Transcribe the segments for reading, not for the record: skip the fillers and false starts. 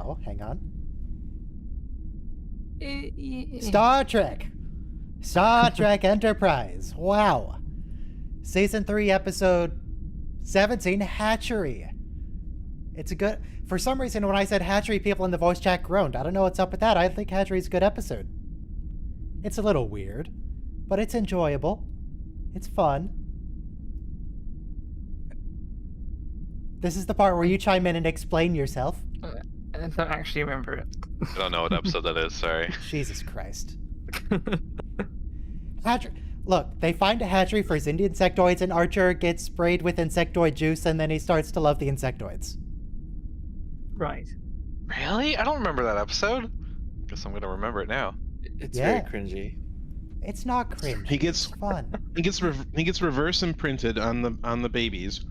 now. Hang on. Star Trek Enterprise. Wow. Season 3, episode 17, Hatchery. It's a good... For some reason, when I said Hatchery, people in the voice chat groaned. I don't know what's up with that. I think Hatchery's a good episode. It's a little weird, but it's enjoyable. It's fun. This is the part where you chime in and explain yourself. I don't actually remember it. I don't know what episode that is, sorry. Jesus Christ. Look, they find a hatchery for his Indian insectoids, and Archer gets sprayed with insectoid juice, and then he starts to love the insectoids. Right. Really? I don't remember that episode. Guess I'm gonna remember it now. It's very cringy. It's not cringe. It's fun. He gets reverse imprinted on the babies,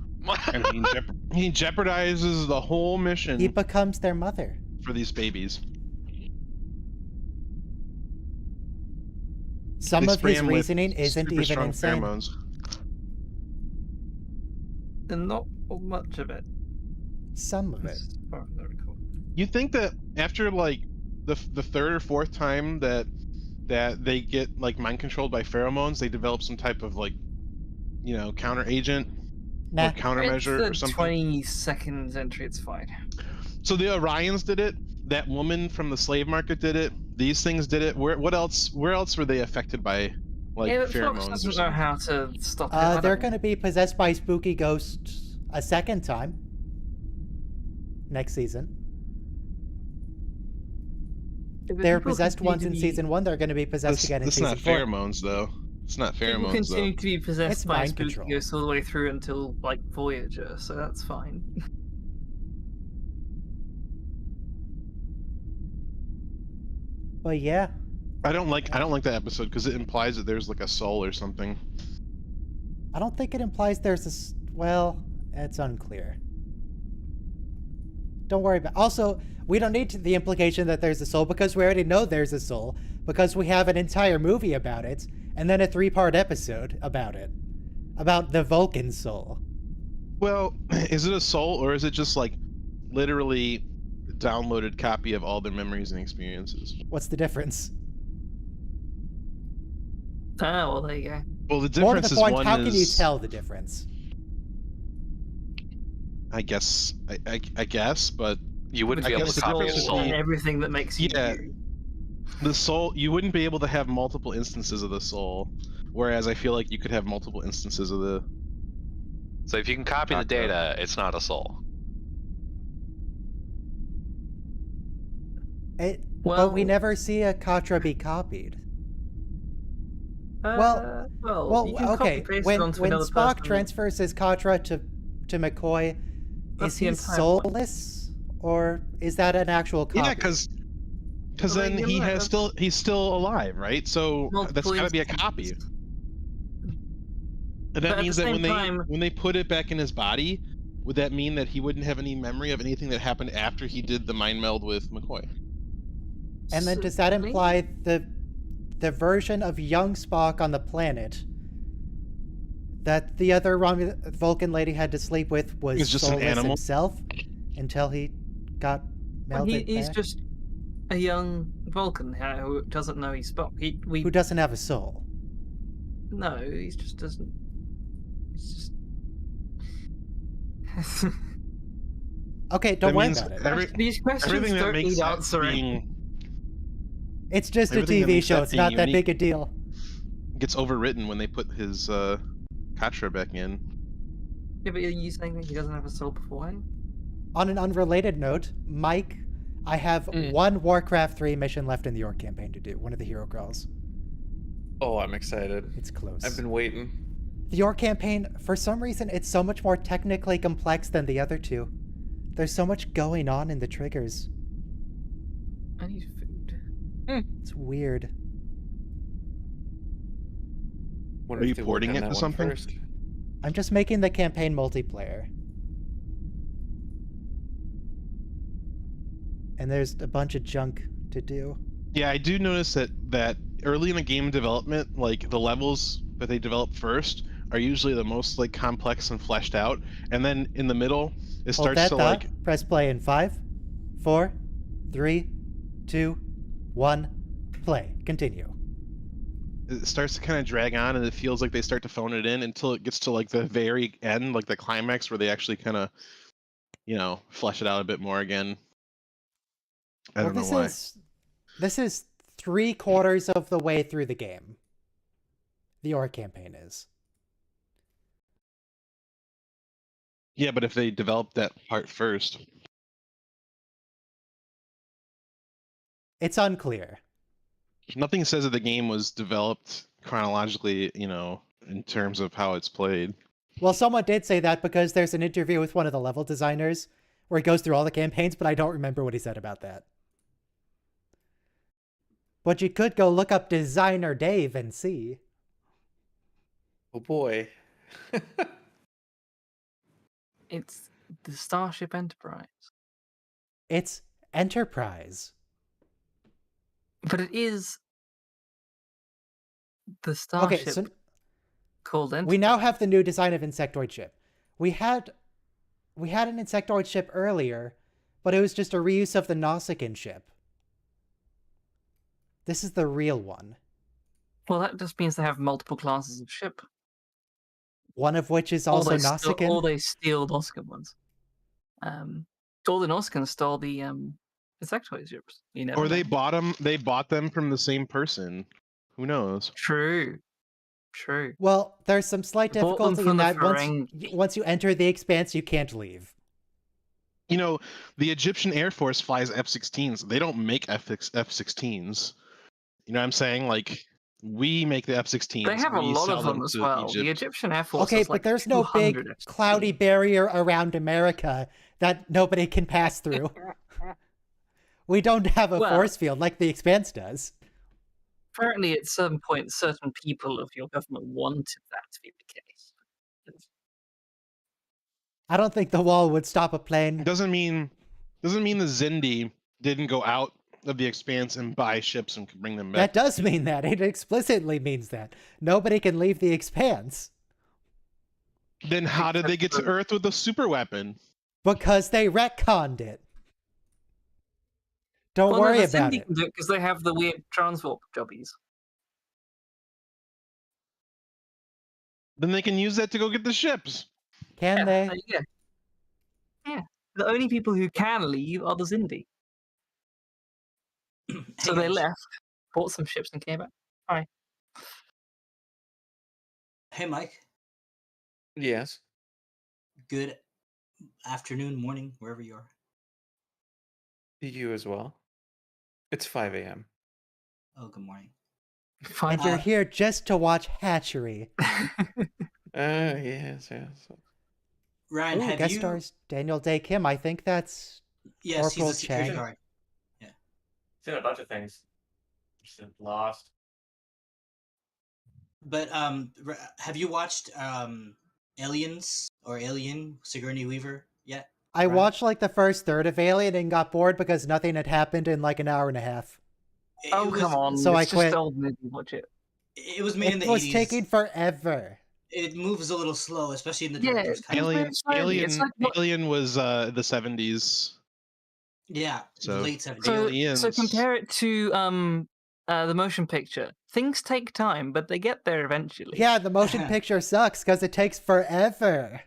and he jeopardizes the whole mission. He becomes their mother for these babies. Some of his reasoning isn't even insane. Pheromones. And not much of it. Some of it. You think that after like the third or fourth time that they get like mind controlled by pheromones, they develop some type of like, you know, counter agent or countermeasure or something? 22nd century, it's fine. So the Orions did it. That woman from the slave market did it. These things did it. Where else were they affected by like pheromones? Fox doesn't know how to stop it. They're going to be possessed by spooky ghosts a second time next season. They're possessed once in season 1. They're going to be possessed again in season 4. It's not pheromones, though. It's not pheromones, People continue to be possessed by spooky control. ghosts all the way through until like Voyager, so that's fine. But yeah, I don't like that episode because it implies that there's like a soul or something. I don't think it implies there's well, it's unclear. Don't worry about. Also, we don't need the implication that there's a soul because we already know there's a soul because we have an entire movie about it and then a 3-part episode about it, about the Vulcan soul. Well, is it a soul or is it just like literally downloaded copy of all their memories and experiences? What's the difference? Ah, well, there you go. Well, the More to difference the point, is one how can you is, tell the difference? I guess, but you wouldn't be able to copy a soul. Everything that makes you. Yeah, the soul. You wouldn't be able to have multiple instances of the soul, whereas I feel like you could have multiple instances of the. So if you can copy the data, it's not a soul. But we never see a Katra be copied. Well, okay. When Spock transfers his Katra to McCoy, is he soulless, or is that an actual copy? Yeah, because then he's still alive, right? So that's got to be a copy. And that means that when they put it back in his body, would that mean that he wouldn't have any memory of anything that happened after he did the mind meld with McCoy? And then does that imply the version of young Spock on the planet that the other Vulcan lady had to sleep with was just soulless an animal himself until he got melded He's back? just a young Vulcan who doesn't know he's Spock. Who doesn't have a soul. No, he just doesn't. He's just. Okay, don't worry about it. These questions don't need answering. It's just a TV show. It's not that big a deal. Gets overwritten when they put his Katra back in. Yeah, but are you saying that he doesn't have a soul beforehand? On an unrelated note, Mike, I have one Warcraft 3 mission left in the York campaign to do. One of the hero girls. Oh, I'm excited. It's close. I've been waiting. The York campaign, for some reason, it's so much more technically complex than the other two. There's so much going on in the triggers. I need food. It's weird. Are you porting it to something? First? I'm just making the campaign multiplayer. And there's a bunch of junk to do. Yeah, I do notice that early in the game development, like the levels that they develop first are usually the most like complex and fleshed out, and then in the middle it starts to like press play in 5, 4, 3, 2, 1, play. Continue. It starts to kind of drag on, and it feels like they start to phone it in until it gets to like the very end, like the climax, where they actually kind of, flesh it out a bit more again. I don't know why. This is 3/4 of the way through the game. The Orc campaign is. Yeah, but if they develop that part first. It's unclear. Nothing says that the game was developed chronologically, in terms of how it's played. Well, someone did say that because there's an interview with one of the level designers where he goes through all the campaigns, but I don't remember what he said about that. But you could go look up Designer Dave and see. Oh boy. It's the Starship Enterprise. It's Enterprise. But it is the Starship Okay, so called Enterprise. we now have the new design of insectoid ship. We had an insectoid ship earlier, but it was just a reuse of the Nausicaan ship. This is the real one. Well, that just means they have multiple classes of ship. One of which is also Nausicaan. Or they steal Nausicaan ones. All the Nausicaan stole the insectoid ships. You know. Or they bought them. They bought them from the same person. Who knows? True. Well, there's some slight Bought them difficulty from in the that Ferengi. once you enter the Expanse, you can't leave. The Egyptian Air Force flies F-16s. They don't make F-16s. You know what I'm saying? Like, we make the F-16s. They have a we lot sell of them as to well. Egypt. The Egyptian Air Force. Okay, has but like there's no 200 big F-16s. cloudy barrier around America that nobody can pass through. We don't have a Well- force field like the Expanse does. Apparently, at some point, certain people of your government wanted that to be the case. I don't think the wall would stop a plane. Doesn't mean the Zindi didn't go out of the Expanse and buy ships and bring them That back. does mean that. It explicitly means that. Nobody can leave the Expanse. Then how did they get to Earth with a super weapon? Because they retconned it. Don't Well, worry no, the about Zindi it. can do it because they have the weird transwarp jobbies. Then they can use that to go get the ships. Can they? Yeah. The only people who can leave are the Zindi. So they left, bought some ships, and came back. Hey, Mike. Yes. Good afternoon, morning, wherever you are. You as well. It's 5 a.m. Oh, good morning. Fine. And you're here just to watch Hatchery. Yes. Ryan, Ooh, have guest you... stars Daniel Day Kim. I think that's Yes, Corporal he's a security Chang. guard. Seen a bunch of things. Just lost. But have you watched Aliens or Alien, Sigourney Weaver yet? I Right. watched like the first third of Alien and got bored because nothing had happened in like an hour and a half. Oh, come on. So it's I quit. just old movie. Watch it. It was made in It the was 80s. taking forever. It moves a little slow, especially in the Yeah, director's cut. It's like- Alien was the 70s. Yeah, So- late 70s. Aliens. So compare it to the motion picture. Things take time, but they get there eventually. Yeah, the motion picture sucks because it takes forever.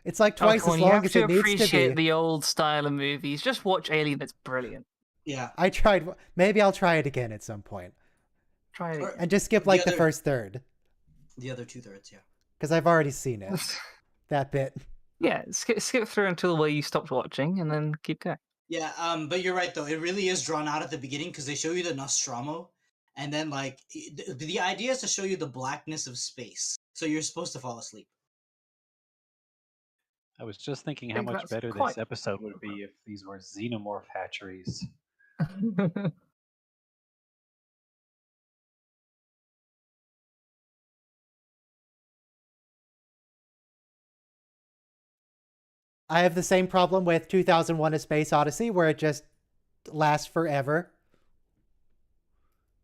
It's like Oh, twice come as on, you long have as to it needs to appreciate be. the old style of movies. Just watch Alien. It's brilliant. Yeah. I tried. Maybe I'll try it again at some point Try it. Or- again. and just skip like the other- first third The other 2/3, yeah. because I've already seen it. That bit. Yeah, skip through until where you stopped watching, and then keep going. Yeah, but you're right though. It really is drawn out at the beginning because they show you the Nostromo, and then like the idea is to show you the blackness of space, so you're supposed to fall asleep. I was just thinking how think much that's better quite- this episode would be if these were xenomorph hatcheries. I have the same problem with 2001: A Space Odyssey, where it just lasts forever.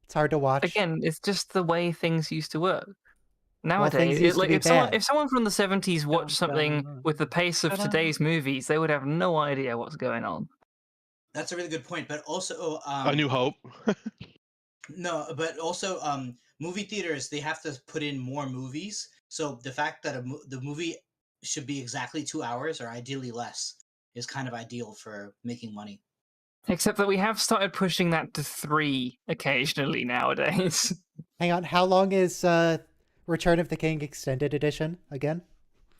It's hard to watch. Again, it's just the way things used to work. things Nowadays, used to be bad. if someone from the 70s watched something with the pace of today's movies, they would have no idea what's going on. That's a really good point. But also, A New Hope. no, but also, movie theaters, they have to put in more movies. So the fact that the movie should be exactly 2 hours or ideally less is kind of ideal for making money. Except that we have started pushing that to 3 occasionally nowadays. Hang on, how long is Return of the King Extended Edition again?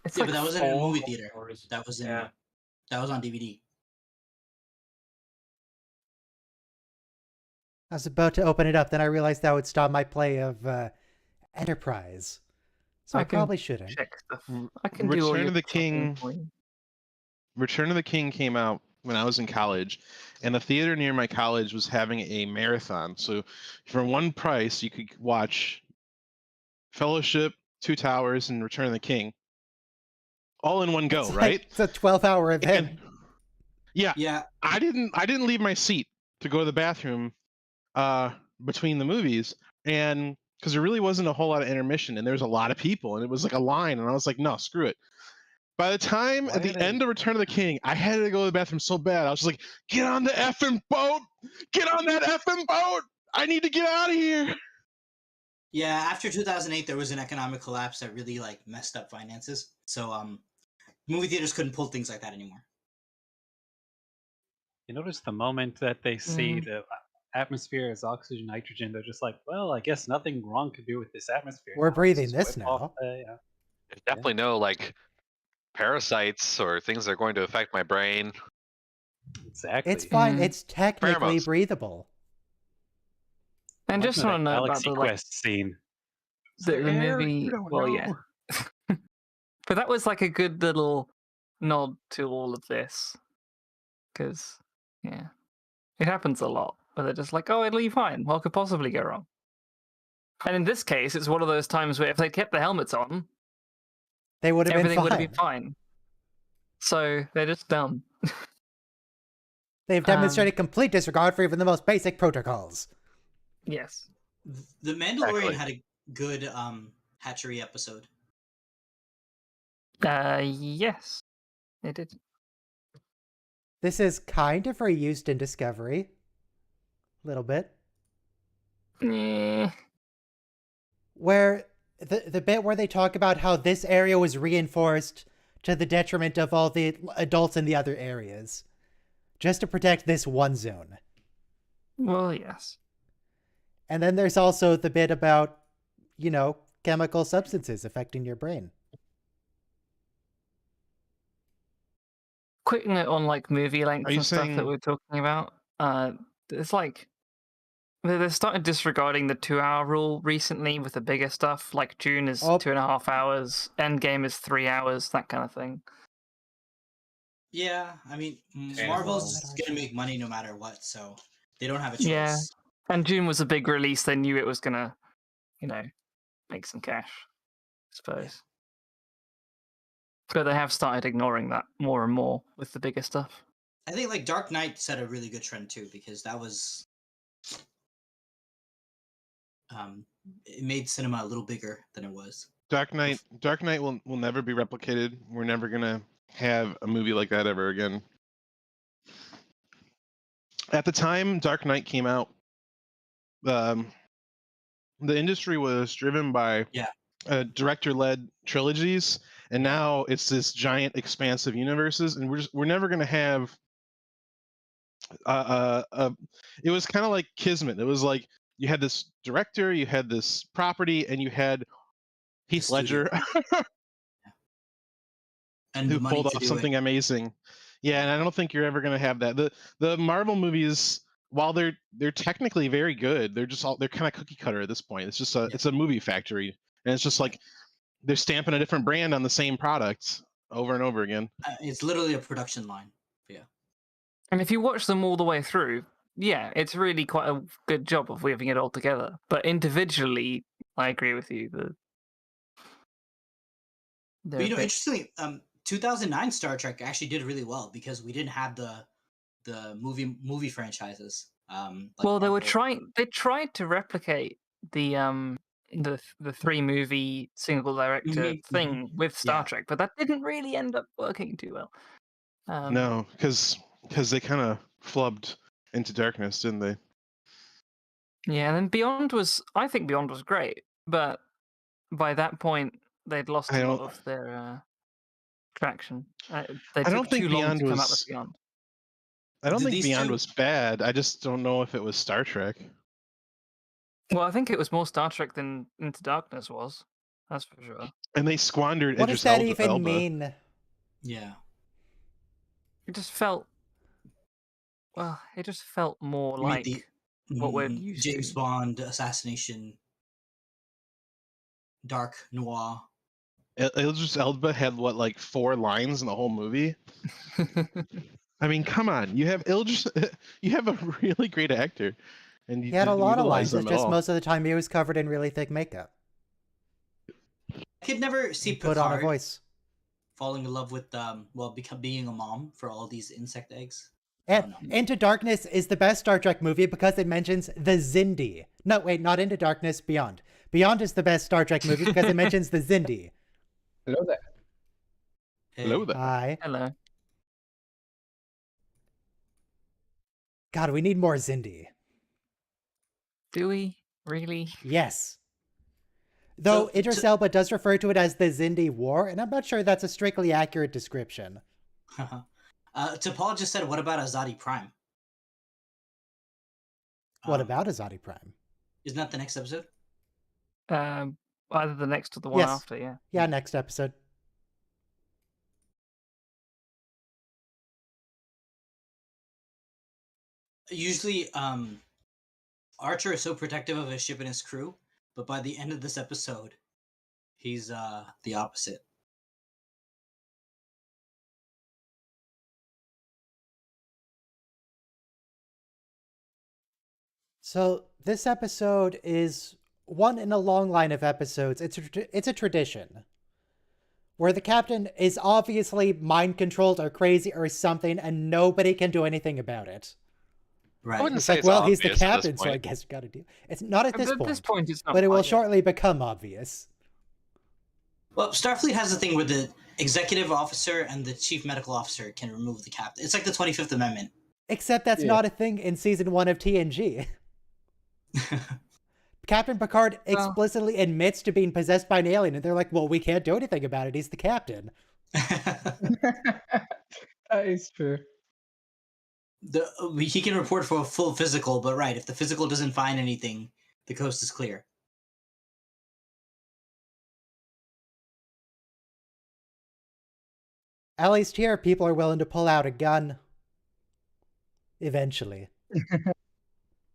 It's Yeah, like but that wasn't in a 4. movie theater. That was in Yeah. that was on DVD. I was about to open it up, then I realized that would stop my play of Enterprise. So I can probably shouldn't. check stuff. I can do all Return your of the checking King. for you. Return of the King came out when I was in college, and the theater near my college was having a marathon. So for one price, you could watch Fellowship, Two Towers, and Return of the King all in one go, It's right? it's a 12-hour event. And yeah, Yeah, I didn't leave my seat to go to the bathroom between the movies, and because there really wasn't a whole lot of intermission, and there was a lot of people, and it was like a line, and I was like, no, screw it. By the time Why at the are they- end of Return of the King, I had to go to the bathroom so bad. I was just like, get on the effing boat! Get on that effing boat! I need to get out of here! yeah. After 2008, there was an economic collapse that really like messed up finances. So movie theaters couldn't pull things like that anymore. You notice the moment that they see Mm. the atmosphere as oxygen, nitrogen, they're just like, well, I guess nothing wrong could do with this atmosphere. We're now. breathing Just this whip off now. There's definitely no like parasites or things that are going to affect my brain. Exactly. It's fine. Mm. It's technically Pheromones. breathable. And just Imagine on a that note about Galaxy the, like, Quest scene. the movie, well, yeah. But that was like a good little nod to all of this. Because, yeah, it happens a lot. Where they're just like, oh, it'll be fine. What could possibly go wrong? And in this case, it's one of those times where if they kept the helmets on, They would have been everything would have fine. been fine. So they're just dumb. They've demonstrated complete disregard for even the most basic protocols. Yes. The Mandalorian Exactly. had a good hatchery episode. Yes. They did. This is kind of reused in Discovery. A little bit. Eh. Where the bit where they talk about how this area was reinforced to the detriment of all the adults in the other areas. Just to protect this one zone. Well, yes. And then there's also the bit about, you know, chemical substances affecting your brain. Quick note on like movie length Are you and stuff that saying- we're talking about. It's like they started disregarding the 2-hour rule recently with the bigger stuff. Like June is 2.5 hours, Endgame is 3 hours, that kind of thing. Yeah, I mean, Yeah. Marvel's gonna make money no matter what, so they don't have a choice. Yeah. And June was a big release. They knew it was gonna, you know, make some cash, I suppose. But they have started ignoring that more and more with the bigger stuff. I think like Dark Knight set a really good trend too, because that was it made cinema a little bigger than it was. Dark Knight will never be replicated. We're never gonna have a movie like that ever again. At the time Dark Knight came out, the industry was driven by director-led trilogies, and now it's this giant expansive universes, and we're never gonna have it was kind of like Kismet. It was like you had this director, you had this property, and you had Heath studio. Ledger And who the money pulled to off do something amazing. Yeah, and I don't think you're ever going to have that. The Marvel movies, while they're technically very good, they're kind of cookie cutter at this point. It's just it's a movie factory, and it's just like they're stamping a different brand on the same product over and over again. It's literally a production line. Yeah. And if you watch them all the way through, yeah, it's really quite a good job of weaving it all together. But individually, I agree with you. But you know, interestingly, 2009 Star Trek actually did really well because we didn't have the movie franchises. Like well, they were Marvel. They tried to replicate the 3-movie single director Mhm, thing with Star Yeah. Trek, but that didn't really end up working too well. No, because they kind of flubbed Into Darkness, didn't they? Yeah, and then I think Beyond was great, but by that point they'd lost I a lot don't- of their traction. They I don't took think too long Beyond to come up with was. Beyond. I don't think These Beyond two- was bad. I just don't know if it was Star Trek. Well, I think it was more Star Trek than Into Darkness was. That's for sure. And they squandered What Idris does that Elba. even mean? Yeah. It just felt. Well, it just felt more You mean like what we're used James to. Bond assassination, dark noir. Idris Elba had what, like 4 lines in the whole movie? I mean, come on. You have you have a really great actor, and you He had a didn't lot of utilize lines. It's them at just all. most of the time he was covered in really thick makeup. I could never see He put on a Picard voice. falling in love with being a mom for all these insect eggs. And Into Darkness is the best Star Trek movie because it mentions the Xindi. No, wait, not Into Darkness, Beyond. Beyond is the best Star Trek movie because it mentions the Xindi. Hello there. Hello there. Hi. Hello. God, we need more Xindi. Do we really? Yes. Though So, Idris Elba does refer to it as the Xindi War, and I'm not sure that's a strictly accurate description. T'Pol just said, "What about Azati Prime?" What about Azati Prime? Isn't that the next episode? Either the next or the one Yes. after, yeah. Yeah, next episode. Usually, Archer is so protective of his ship and his crew, but by the end of this episode, he's the opposite. So this episode is one in a long line of episodes. It's a tradition where the captain is obviously mind controlled or crazy or something, and nobody can do anything about it. Right. I wouldn't It's say like, it's well, he's the obvious at this captain, so I point. guess we got to do. It's not at this At point, this point, it's not. but it will quite yet. shortly become obvious. Well, Starfleet has the thing where the executive officer and the chief medical officer can remove the captain. It's like the 25th Amendment. Except that's Yeah. not a thing in season 1 of TNG. Captain Picard explicitly admits to being possessed by an alien, and they're like, well, we can't do anything about it. He's the captain. That is true. He can report for a full physical, but right, if the physical doesn't find anything, the coast is clear. At least here, people are willing to pull out a gun. Eventually.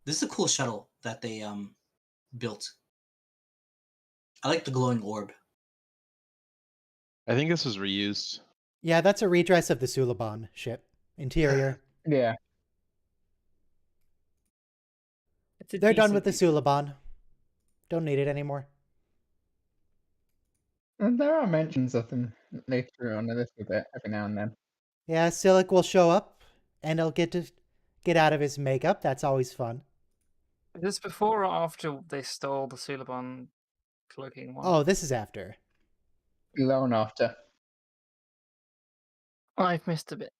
This is a cool shuttle that they built. I like the glowing orb. I think this was reused. Yeah, that's a redress of the Suliban ship. Interior. Yeah. It's a They're done with the decent- Suliban. Don't need it anymore. And there are mentions of them later on a little bit, every now and then. Yeah, Silic will show up, and he'll get to get out of his makeup. That's always fun. Is this before or after they stole the Suliban cloaking one? Oh, this is after. Long after. I've missed a bit.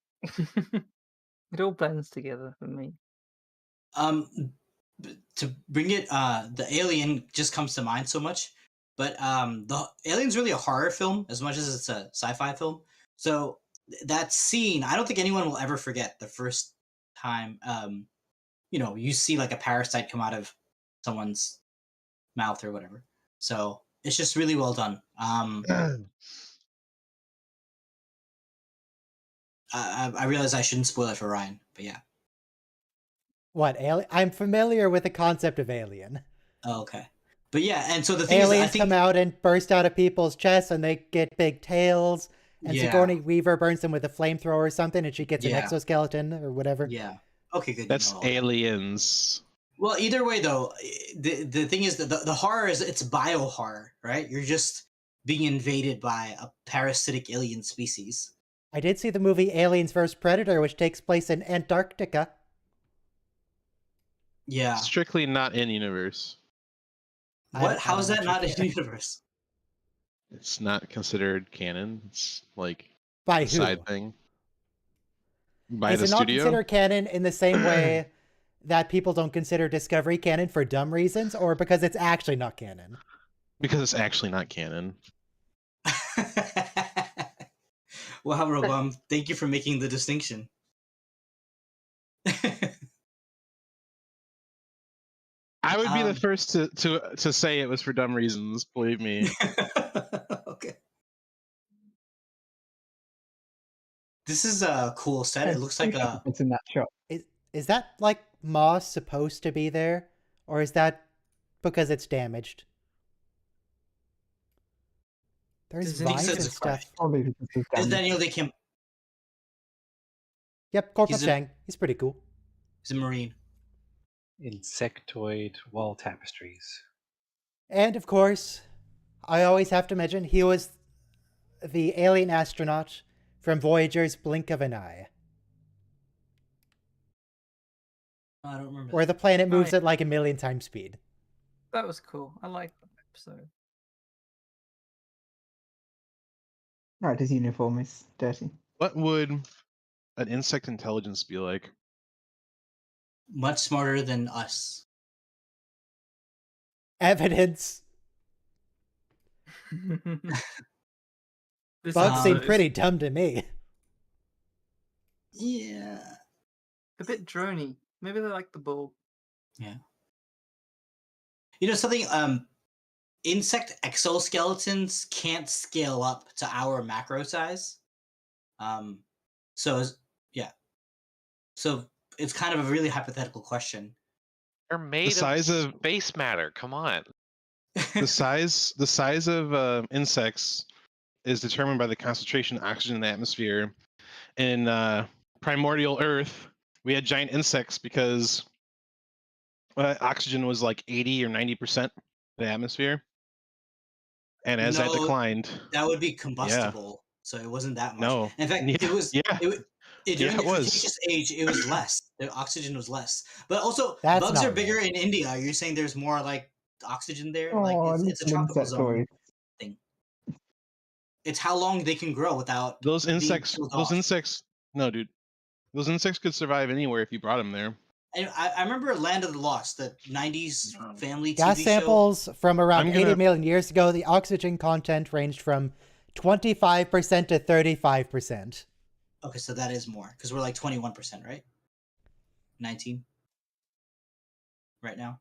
It all blends together for me. To bring it, the Alien just comes to mind so much, but the Alien's really a horror film as much as it's a sci-fi film. So that scene, I don't think anyone will ever forget the first time, you see like a parasite come out of someone's mouth or whatever. So it's just really well done. I realize I shouldn't spoil it for Ryan, but yeah. What, Alien? I'm familiar with the concept of Alien. Oh, okay. But yeah, and so the thing Aliens is, I think come out and burst out of people's chests, and they get big tails. And Yeah. Sigourney Weaver burns them with a flamethrower or something, and she gets an Yeah. exoskeleton or whatever. yeah. Okay, good. That's no. Aliens. Well, either way, though, the thing is that the horror is it's bio horror, right? You're just being invaded by a parasitic alien species. I did see the movie Aliens vs. Predator, which takes place in Antarctica. Yeah. Strictly not in universe. What? How is that don't not actually in the care. universe? It's not considered canon. It's like By a who? side thing. by Is the it not studio. considered canon in the same way that people don't consider Discovery canon for dumb reasons, or because it's actually not canon? Because it's actually not canon. Wow, Robum, thank you for making the distinction. I would be the first to say it was for dumb reasons. Believe me. Okay. This is a cool set. It looks like a. It's in that shot. Is that like moss supposed to be there, or is that because it's damaged? There's Does it make vines and sense? stuff. Probably because it's Is damaged. Daniel Day Kim? Yep, Corporal He's a- Chang. He's pretty cool. He's a Marine. Insectoid wall tapestries. And of course, I always have to mention he was the alien astronaut from Voyager's Blink of an Eye, I don't remember. where the planet moves Right. at like 1,000,000 times speed. That was cool. I liked that episode. Right, his uniform is dirty. What would an insect intelligence be like? Much smarter than us. Evidence. This Bugs seem episode is pretty dumb to me. Yeah. a bit drony. Maybe they like the ball. Yeah. You know something? Insect exoskeletons can't scale up to our macro size. Yeah. So it's kind of a really hypothetical question. They're made size of of- space matter. Come on. The size of insects is determined by the concentration of oxygen in the atmosphere. In primordial Earth, we had giant insects because oxygen was like 80 or 90% of the atmosphere, and as that No, declined, That would be combustible, so it wasn't that much. no, In fact, yeah, it was. yeah. During Yeah, the it was. Cretaceous age, it was less. The oxygen was less. But also, That's bugs not are bigger right. in India. You're saying there's more like oxygen there? Oh, Like it's a little tropical zone insectoid. thing. It's how long they can grow without Those being insects, killed those off. insects, no, dude, those insects could survive anywhere if you brought them there. And I remember Land of the Lost, the '90s family Gas TV samples from around I'm 80 gonna- million years ago, the oxygen content ranged from 25% to 35%. show. Okay, so that is more because we're like 21%, right? 19 right now.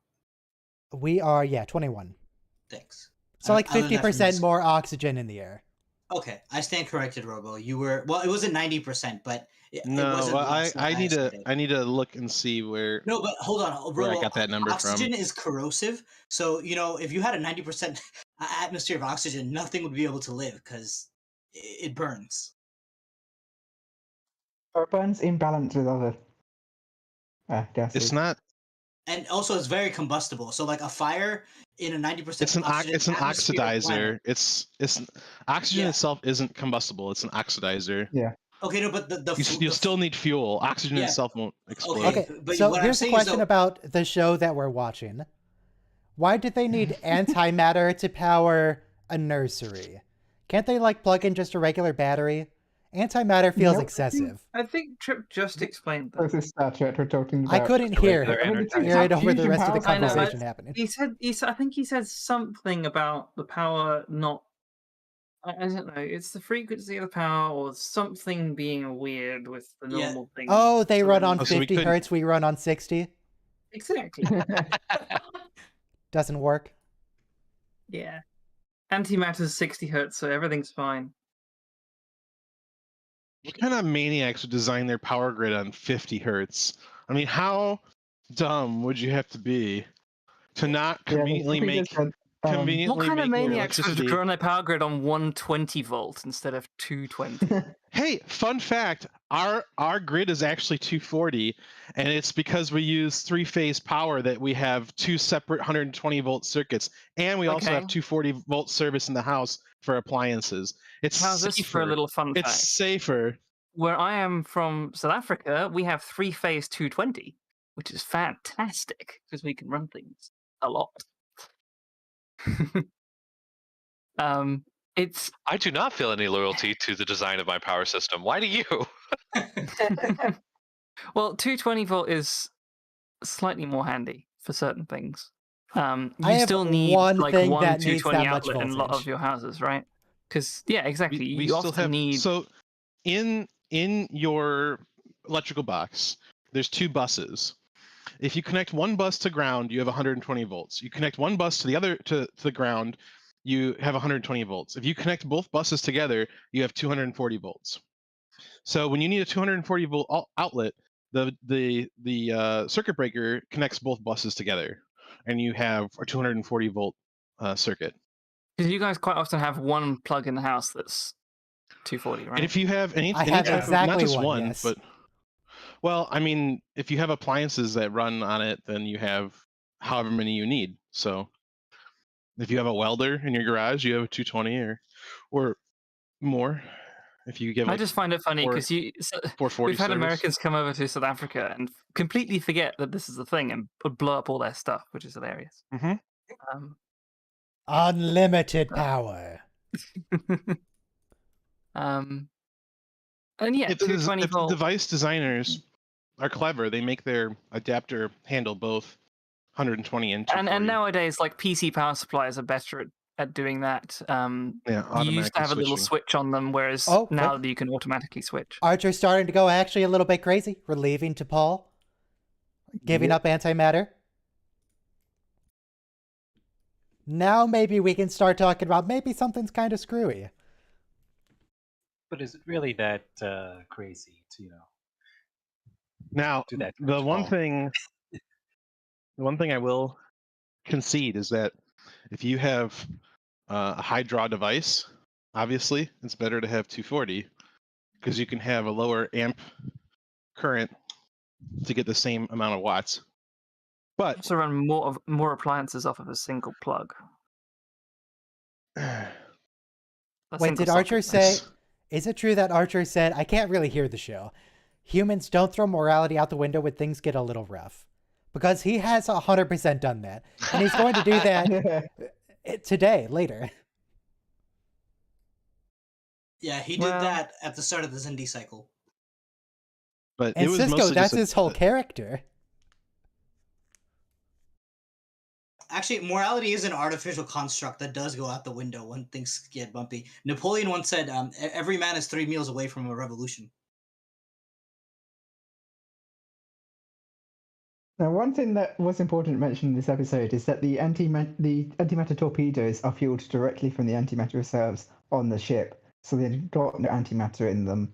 We are, 21. Thanks. So like I learned that from 50% this- more oxygen in the air. Okay, I stand corrected, Robo. You were it wasn't 90%, but it No, wasn't well, less than I need to said it. I need to look and see where No, but hold on, where I Robo. got that number Oxygen from. is corrosive, so if you had a 90% atmosphere of oxygen, nothing would be able to live because it burns. Or it burns in balance with other gases. It's not. And also, it's very combustible. So, like a fire in a 90% It's an oxygen it's an atmosphere oxidizer. planet- It's oxygen Yeah. itself isn't combustible. It's an oxidizer. Okay, no, but You still need fuel. Oxygen Yeah. itself won't explode. Okay. Okay, but so what I'm here's a saying is, question though- about the show that we're watching. Why did they need antimatter to power a nursery? Can't they like plug in just a regular battery? Antimatter feels Nope. excessive. I think Trip just explained that. This is Star Trek we're talking about. I couldn't hear regular energy. hear it over the rest of the I know, conversation happening. He said I think he said something about the power not. I don't know. It's the frequency of the power or something being weird with the Yeah. normal thing. Oh, they run on Oh, so we 50 couldn't- hertz, we run on 60. Exactly. Doesn't work. Yeah. Antimatter's 60 hertz, so everything's fine. What kind of maniacs would design their power grid on 50 hertz? I mean, how dumb would you have to be to not conveniently make conveniently What kind of make more maniacs would electricity? run a power grid on 120 volt instead of 220? Hey, fun fact: our grid is actually 240, and it's because we use three-phase power that we have two separate 120 volt circuits, and we also have Okay. 240 volt service in the house for appliances. It's How's this for a safer. little fun It's fact? safer. Where I am from South Africa, we have three-phase 220, which is fantastic because we can run things a lot. It's I do not feel any loyalty to the design of my power system. Why do you? Well, 220 volt is slightly more handy for certain things. I You have still need one like thing one that needs 220 that much outlet in a lot of voltage. your houses, right? Because yeah, exactly. We You still often have need. so in your electrical box, there's 2 buses. If you connect one bus to ground, you have 120 volts. You connect one bus to the other to the ground, you have 120 volts. If you connect both buses together, you have 240 volts. So when you need a 240 volt outlet, the circuit breaker connects both buses together, and you have a 240 volt circuit. Because you guys quite often have one plug in the house that's 240, right? And if you have any I have type of, not exactly just one, one, yes. but well, I mean, if you have appliances that run on it, then you have however many you need. So if you have a welder in your garage, you have a 220 or more. If you get I like just find it funny because 440 we've had service. Americans come over to South Africa and completely forget that this is a thing and blow up all their stuff, which is hilarious. Mm-hmm. Unlimited power. And yeah, If 220 the volt. device designers are clever, they make their adapter handle both 120 and 240. And nowadays, like PC power supplies are better at doing that. You used to have a little switch on them, whereas now you can automatically switch. Archer's starting to go actually a little bit crazy. We're leaving to Paul. Giving up antimatter. Now maybe we can start talking about maybe something's kind of screwy. But is it really that crazy to, Now, do that? the one thing I will concede is that if you have a high draw device, obviously it's better to have 240 because you can have a lower amp current to get the same amount of watts. But also run more appliances off of a single plug. Wait, did Archer say? Is it true that Archer said? I can't really hear the show. Humans don't throw morality out the window when things get a little rough, because he has 100% done that, and he's going to do that today later. Yeah, he did that at the start of the Zindi cycle. But and it was Cisco, that's his whole character. Actually, morality is an artificial construct that does go out the window when things get bumpy. Napoleon once said, every man is 3 meals away from a revolution. Now, one thing that was important to mention in this episode is that the antimatter torpedoes are fueled directly from the antimatter reserves on the ship, so they've got no antimatter in them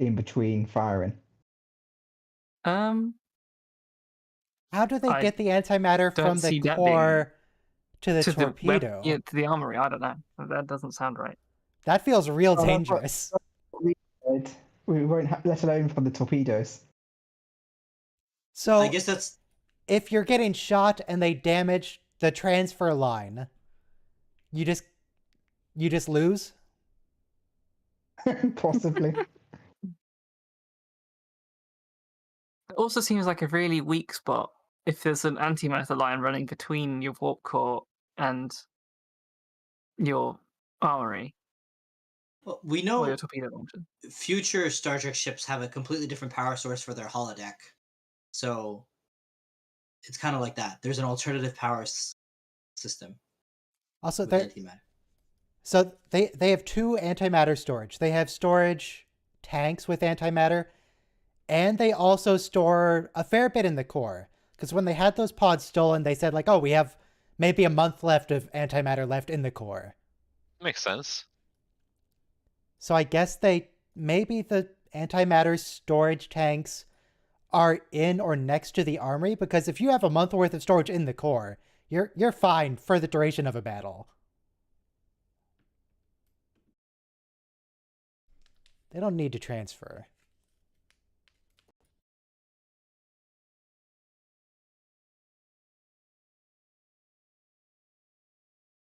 in between firing. How do they get the antimatter from the core to the torpedo? To the armory. I don't know. That doesn't sound right. That feels real dangerous. We won't let alone from the torpedoes. So I guess that's if you're getting shot and they damage the transfer line, you just lose? Possibly. It also seems like a really weak spot if there's an antimatter line running between your warp core and your armory. Well, we know your torpedo launcher. Future Star Trek ships have a completely different power source for their holodeck. So it's kind of like that. There's an alternative power system. Also, they have 2 antimatter storage. They have storage tanks with antimatter, and they also store a fair bit in the core. Because when they had those pods stolen, they said like, "Oh, we have maybe a month left of antimatter left in the core." Makes sense. So I guess maybe the antimatter storage tanks are in or next to the armory, because if you have a month worth of storage in the core, you're fine for the duration of a battle. They don't need to transfer.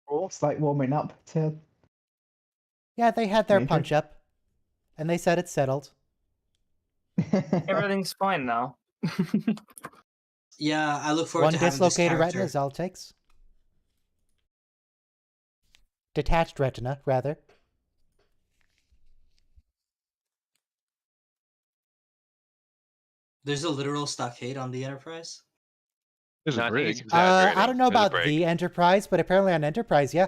It's like warming up to... Yeah, they had their punch up, and they said it's settled. Everything's fine now. Yeah, I look forward to having this dislocated character. retina is all it takes. Detached retina, rather. There's a literal stockade on the Enterprise. There's No, a I think he's brig. exaggerating. I don't know There's a about break. the Enterprise, but apparently on Enterprise, yeah.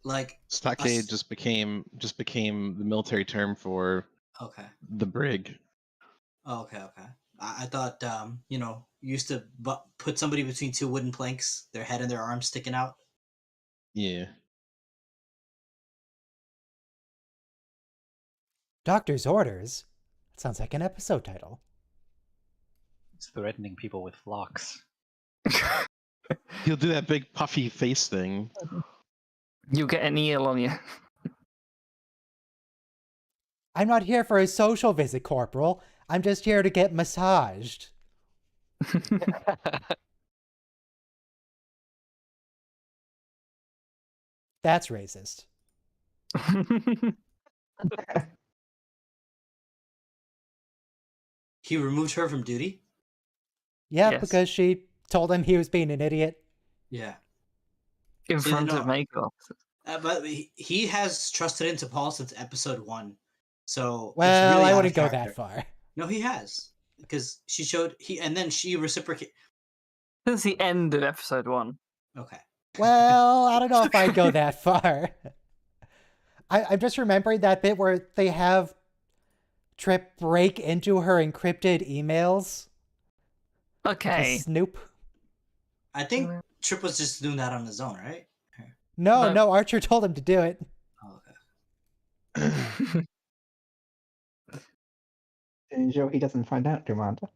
Like Stockade just became the military term for okay. the brig. Oh, okay. I thought you know, you used to put somebody between two wooden planks, their head and their arms sticking out. Yeah. Doctor's Orders? That sounds like an episode title. It's threatening people with flocks. He'll do that big puffy face thing. You'll get an eel on you. I'm not here for a social visit, Corporal. I'm just here to get massaged. That's racist. He removed her from duty? Yeah, Yes. because she told him he was being an idiot. Yeah. In See, front no, of makeup. but he has trusted into Paul since episode 1. So it's Well, really I out of wouldn't go character. that far. No, he has. Because she showed and then she reciprocated. Since the end of episode 1. Okay. Well, I don't know if I'd go that far. I'm just remembering that bit where they have Trip break into her encrypted emails. Okay. Snoop. I think Trip was just doing that on his own, right? No, Archer told him to do it. Oh, okay. Are you sure he doesn't find out, Commander?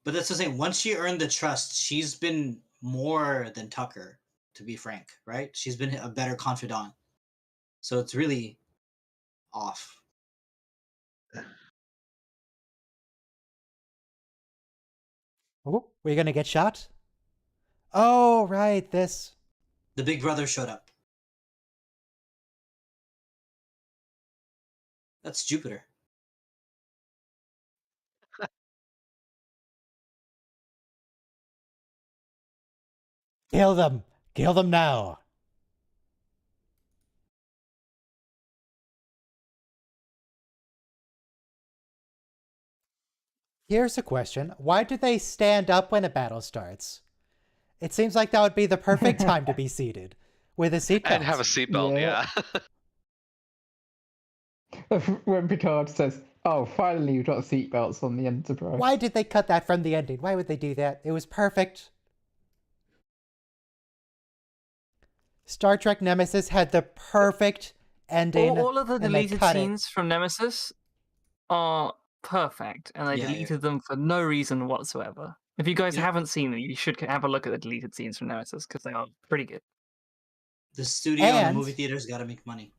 But that's the thing. Once she earned the trust, she's been more than Tucker, to be frank, right? She's been a better confidant. So it's really off. Oh, we're gonna get shot? Oh, right, this. The big brother showed up. That's Jupiter. Kill them! Kill them now! Here's a question. Why do they stand up when a battle starts? It seems like that would be the perfect time to be seated. With a seatbelt. And have a seatbelt, yeah. When Picard says, "Oh, finally you've got seatbelts on the Enterprise." Why did they cut that from the ending? Why would they do that? It was perfect. Star Trek Nemesis had the perfect ending. All of the and they deleted cut it. scenes from Nemesis are perfect, and they Yeah, deleted them for no reason whatsoever. If you guys Yeah. haven't seen them, you should have a look at the deleted scenes from Nemesis, because they are pretty good. The studio and the And- movie theaters got to make money.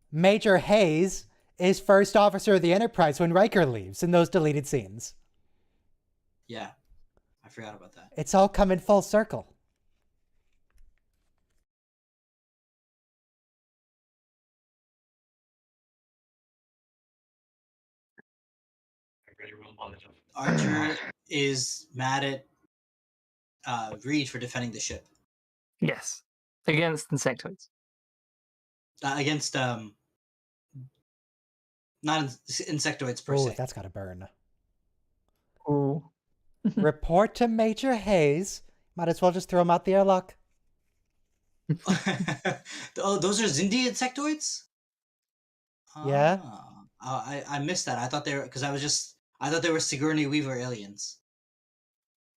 Major Hayes is first officer of the Enterprise when Riker leaves in those deleted scenes. Yeah. I forgot about that. It's all coming full circle. Archer is mad at Reed for defending the ship. Yes. Against insectoids. Against not insectoids per Oh, se. that's gotta burn. Oh. Report to Major Hayes. Might as well just throw him out the airlock. Oh, those are Zindi insectoids? Yeah. I missed that. I thought they were I thought they were Sigourney Weaver aliens.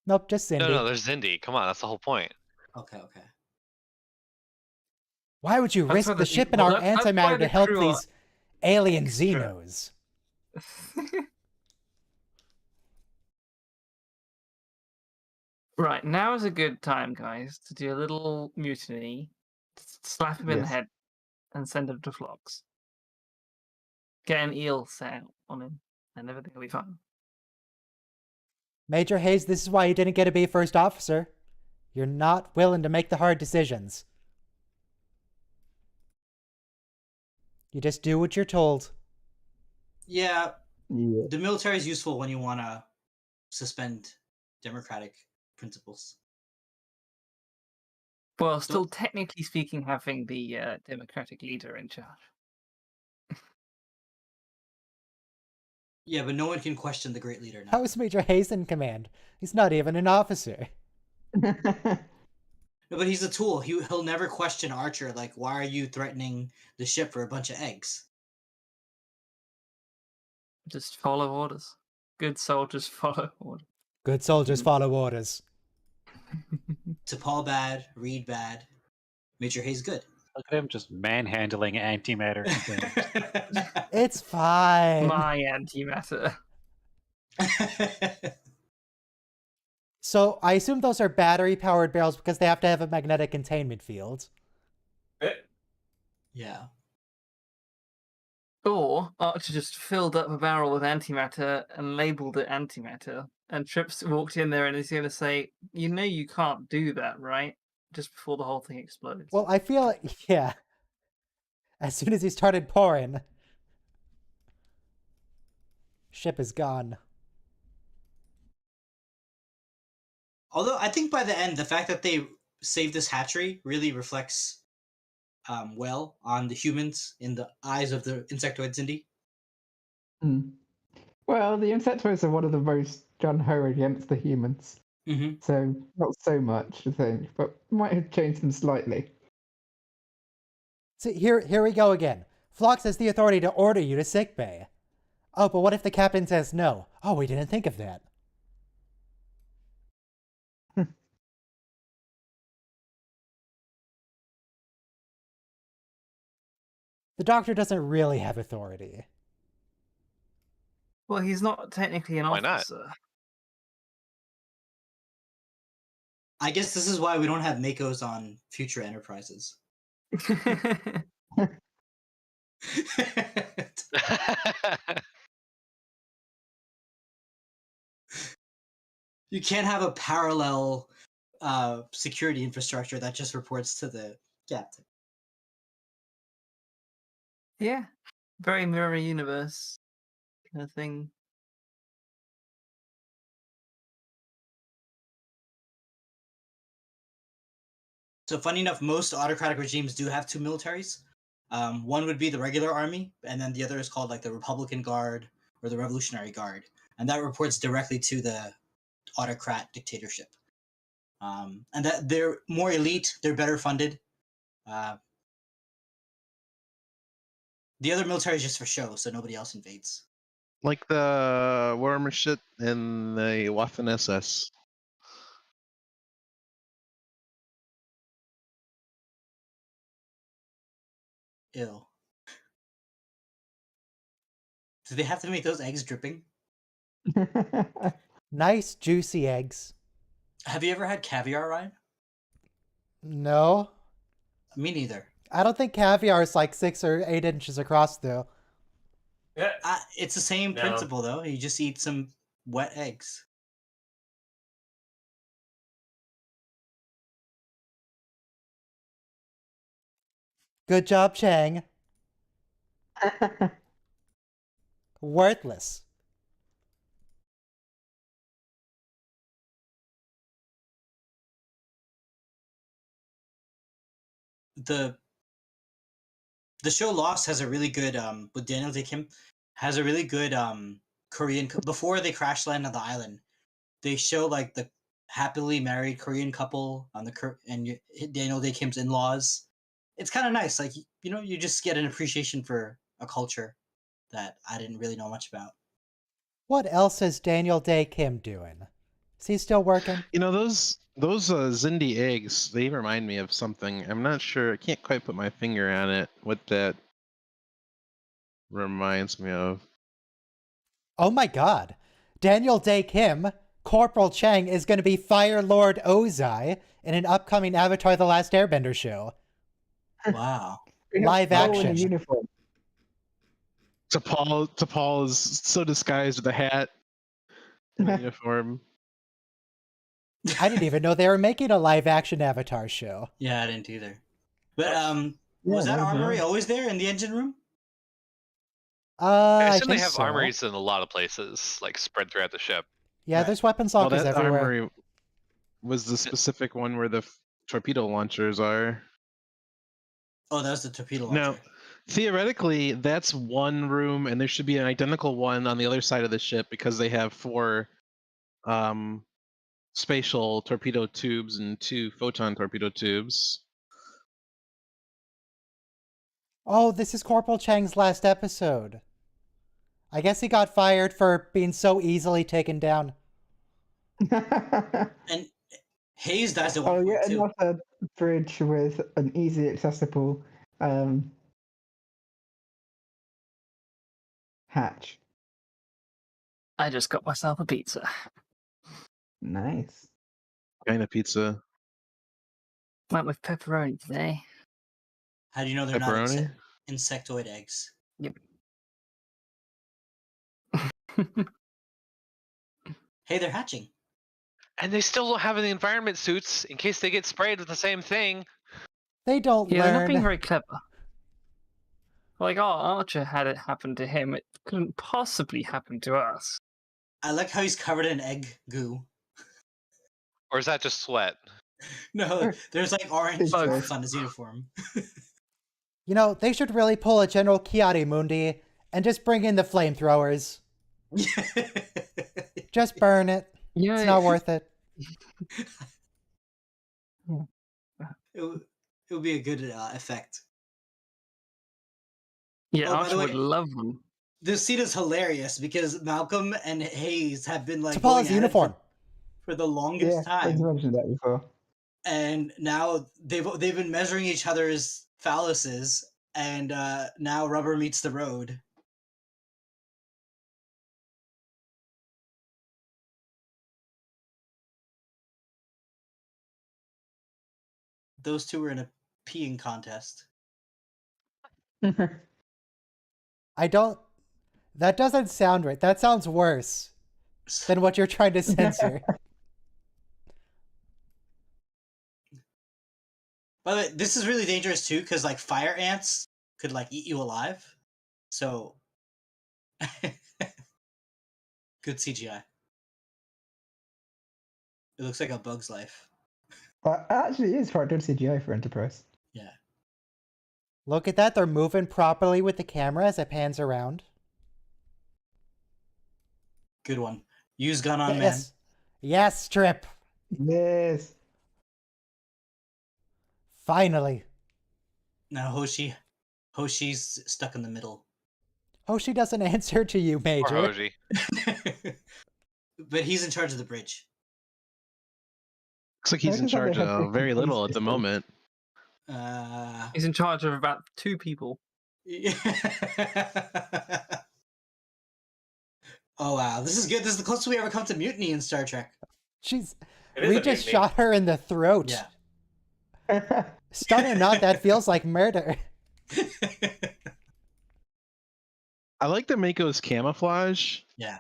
Nope, just Cindy. No, there's Zindi. Come on, that's the whole point. Okay. Why would you That's risk why the the ship people- and our that's why antimatter the to help crew are these alien extra. Xenos? Right, now is a good time, guys, to do a little mutiny, slap him in the Yes. head, and send him to flocks. Get an eel set on him, and everything will be fine. Major Hayes, this is why you didn't get to be first officer. You're not willing to make the hard decisions. You just do what you're told. Yeah, Yeah. the military is useful when you want to suspend democratic principles. Well, still technically speaking, having the democratic leader in charge. Yeah, but no one can question the great leader now. How is Major Hayes in command? He's not even an officer. No, but he's a tool. He'll never question Archer. Like, why are you threatening the ship for a bunch of eggs? Just follow orders. Good soldiers follow orders. Good soldiers follow orders. T'Pol bad, Reed bad, Major Hayes good. Look at him just manhandling antimatter containers. It's fine. My antimatter. So I assume those are battery-powered barrels because they have to have a magnetic containment field. Yeah. Or Archer just filled up a barrel with antimatter and labeled it antimatter. And Trips walked in there and is going to say, you know you can't do that, right? Just before the whole thing explodes. Well, I feel like, yeah. As soon as he started pouring, ship is gone. Although I think by the end, the fact that they saved this hatchery really reflects well on the humans in the eyes of the insectoids, Indy. Well, the insectoids are one of the most gung-ho against the humans. Mm-hmm. So, not so much, I think, but might have changed them slightly. See, here we go again. Phlox has the authority to order you to sickbay. Oh, but what if the captain says no? Oh, we didn't think of that. The doctor doesn't really have authority. Well, he's not technically an Why not? officer. I guess this is why we don't have Makos on future Enterprises. You can't have a parallel security infrastructure that just reports to the captain. Yeah. Very mirror universe kind of thing. So funny enough, most autocratic regimes do have two militaries. One would be the regular army, and then the other is called like the Republican Guard or the Revolutionary Guard, and that reports directly to the autocrat dictatorship. And that they're more elite, they're better funded. The other military is just for show, so nobody else invades. Like the Warhammer shit and the Waffen SS. Ew. Do they have to make those eggs dripping? Nice, juicy eggs. Have you ever had caviar, Ryan? No. Me neither. I don't think caviar is like 6 or 8 inches across, though. Yeah. It's the same No. principle, though. You just eat some wet eggs. Good job, Chang. Worthless. The show Lost has a really good with Daniel Day Kim has a really good Korean before they crash land on the island. They show like the happily married Korean couple on the and Daniel Day Kim's in-laws. It's kind of nice. Like, you know, you just get an appreciation for a culture that I didn't really know much about. What else is Daniel Day Kim doing? Is he still working? You know, those Zindi eggs, they remind me of something. I'm not sure. I can't quite put my finger on it. What that reminds me of. Oh my god. Daniel Day Kim, Corporal Chang, is going to be Fire Lord Ozai in an upcoming Avatar The Last Airbender show. Wow. Live All in a action. uniform. T'Pol is so disguised with a hat and uniform. I didn't even know they were making a live action Avatar show. Yeah, I didn't either. But was that armory always there in the engine room? I I assume they think have so. armories in a lot of places, like spread throughout the ship. Yeah, Right. there's weapons Well, lockers that everywhere. armory was the specific one where the torpedo launchers are. Oh, that was the torpedo No, launcher. theoretically, that's one room, and there should be an identical one on the other side of the ship because they have 4 spatial torpedo tubes and 2 photon torpedo tubes. Oh, this is Corporal Chang's last episode. I guess he got fired for being so easily taken down. And Hayes dies at one Oh point yeah, too. another bridge with an easy accessible hatch. I just got myself a pizza. Nice. Kind of pizza. Went with pepperoni today. How do you know they're Pepperoni? not insectoid eggs? Yep. Hey, they're hatching. And they still don't have the environment suits in case they get sprayed with the same thing. They don't Yeah, they're not learn. being very clever. Like, oh, Archer had it happen to him. It couldn't possibly happen to us. I like how he's covered in egg goo. Or is that just sweat? No, there's like orange Both. spots on his uniform. You know, they should really pull a General Chiari Mundi and just bring in the flamethrowers. Just burn it. Yeah, It's not worth it. It would be a good effect. Yeah, Oh, by Archer the way, would love them. this scene is hilarious because Malcolm and Hayes have been like T'Pol's going at it uniform. for the longest Yeah, I time, mentioned that before. and now they've been measuring each other's phalluses, and now rubber meets the road. Those two were in a peeing contest. I don't. That doesn't sound right. That sounds worse than what you're trying to censor. By the way, this is really dangerous too, because like fire ants could like eat you alive. So good CGI. It looks like a bug's life. But actually, it is quite good CGI for Enterprise. Yeah. Look at that. They're moving properly with the camera as it pans around. Good one. Use gun on man. Yes. Yes, Trip. Yes. Finally. Now Hoshi's stuck in the middle. Hoshi doesn't answer to you, Or Major. Hoji. But he's in charge of the bridge. Looks like he's in Notice how they charge have of different very little police at the pistols. moment. He's in charge of about 2 people. Oh wow, this is good. This is the closest we ever come to mutiny in Star Trek. She's. It is We a just mutiny. shot her in the throat. Yeah. Stun or not, that feels like murder. I like the Mako's camouflage. Yeah.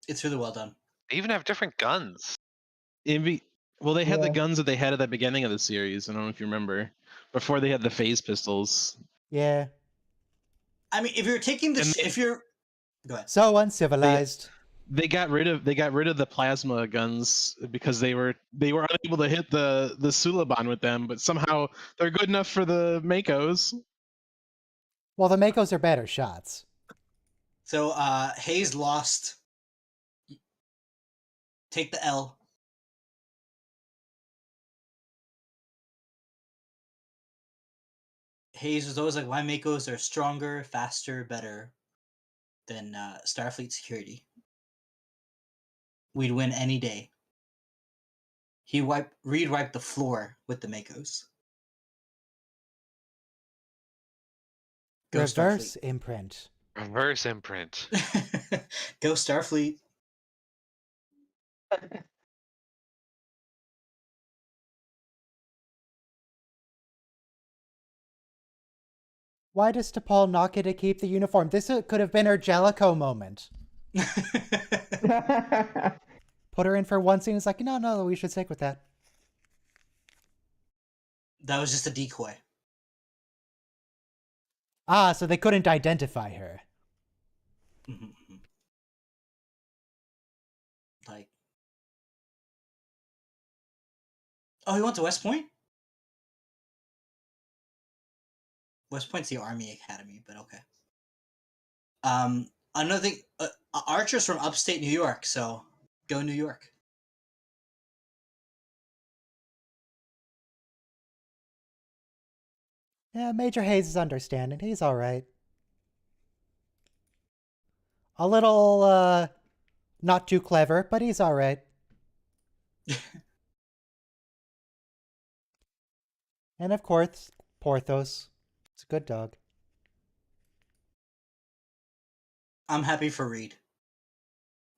It's really well done. They even have different guns. Well, they had the Yeah. guns that they had at the beginning of the series. I don't know if you remember. Before they had the phase pistols. Yeah. I mean, if you're taking the And- if you're go ahead. So uncivilized. They got rid of the plasma guns because they were unable to hit the Suliban with them, but somehow they're good enough for the Makos. Well, the Makos are better shots. So Hayes lost. Take the L. Hayes was always like, "Why Makos are stronger, faster, better than Starfleet security. We'd win any day." Reed wiped the floor with the Makos. Go Reverse imprint. Reverse imprint. Starfleet. Go Starfleet. Why does T'Pol not get to keep the uniform? This could have been her Jellicoe moment. Put her in for one scene. It's like, no, we should stick with that. That was just a decoy. Ah, so they couldn't identify her. Like, oh, he went to West Point? West Point's the Army Academy, but okay. Another thing, Archer's from upstate New York, so go New York. Yeah, Major Hayes is understanding. He's all right. A little, not too clever, but he's all right. And of course, Porthos. It's a good dog. I'm happy for Reed.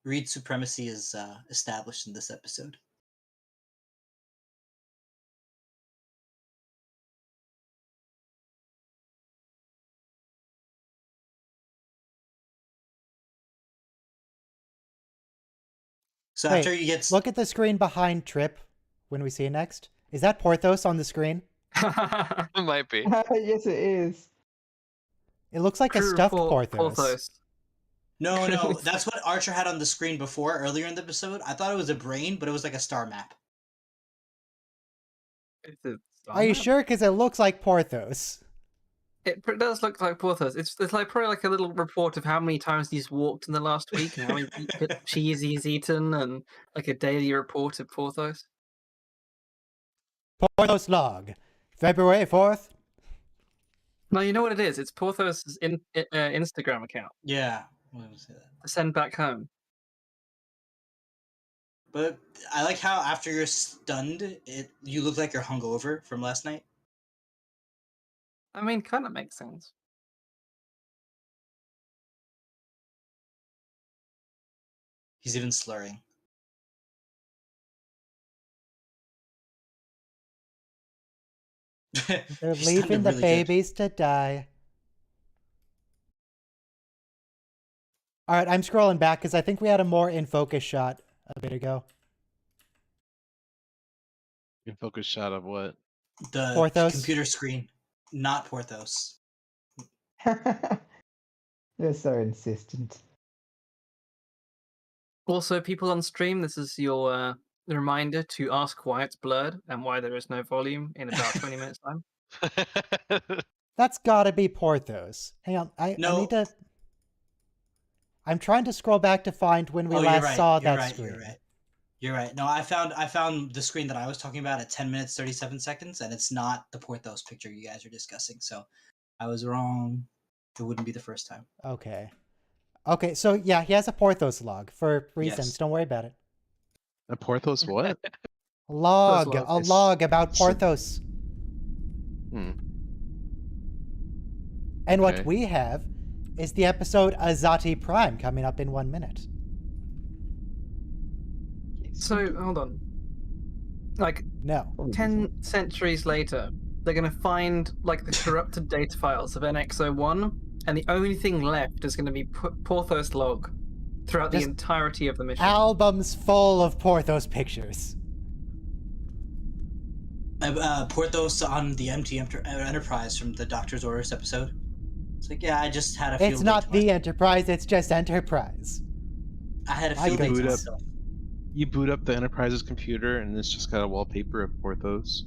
Reed's supremacy is established in this episode. So Wait, after you get look at the screen behind Trip when we see it next. Is that Porthos on the screen? It might be. Yes, it is. It looks like a True stuffed report, Porthos. No, that's what Archer had on the screen before, earlier in the episode. I thought it was a brain, but it was like a star map. Are you sure? Because it looks like Porthos. It does look like Porthos. It's like probably like a little report of how many times he's walked in the last week and how many cheese he's eaten, and like a daily report of Porthos. Porthos log, February 4th. No, you know what it is? It's Porthos' Instagram account. Yeah, what was it? To send back home. But I like how after you're stunned, you look like you're hungover from last night. I mean, kind of makes sense. He's even slurring. They're He's leaving sounded the really babies to die. All right, I'm scrolling back because I think we had a more in focus shot a bit ago. In focus shot of what? The Porthos. computer screen, not Porthos. You're so insistent. Also, people on stream, this is your reminder to ask why it's blurred and why there is no volume in about 20 minutes time. That's gotta be Porthos. Hang on, I need to... I'm trying to scroll back to find when we last saw that screen. You're right. No, I found the screen that I was talking about at 10 minutes 37 seconds, and it's not the Porthos picture you guys are discussing. So I was wrong. It wouldn't be the first time. Okay. Okay, so yeah, he has a Porthos log for reasons. Yes. Don't worry about it. A Porthos what? A log about It's- Porthos. Hmm. And what Okay. we have is the episode Azati Prime coming up in 1 minute. So, hold on. Like, No. 10 centuries later, they're going to find, like, the corrupted data files of NX-01, and the only thing left is going to be Porthos log throughout the Just entirety of the mission. Albums full of Porthos pictures. Porthos on the MT Enterprise from the Doctor's Orders episode. It's like, yeah, I just had a field It's day not to the myself. Enterprise, it's just Enterprise. I had a I field day boot to up. myself. You boot up the Enterprise's computer and it's just got a wallpaper of Porthos.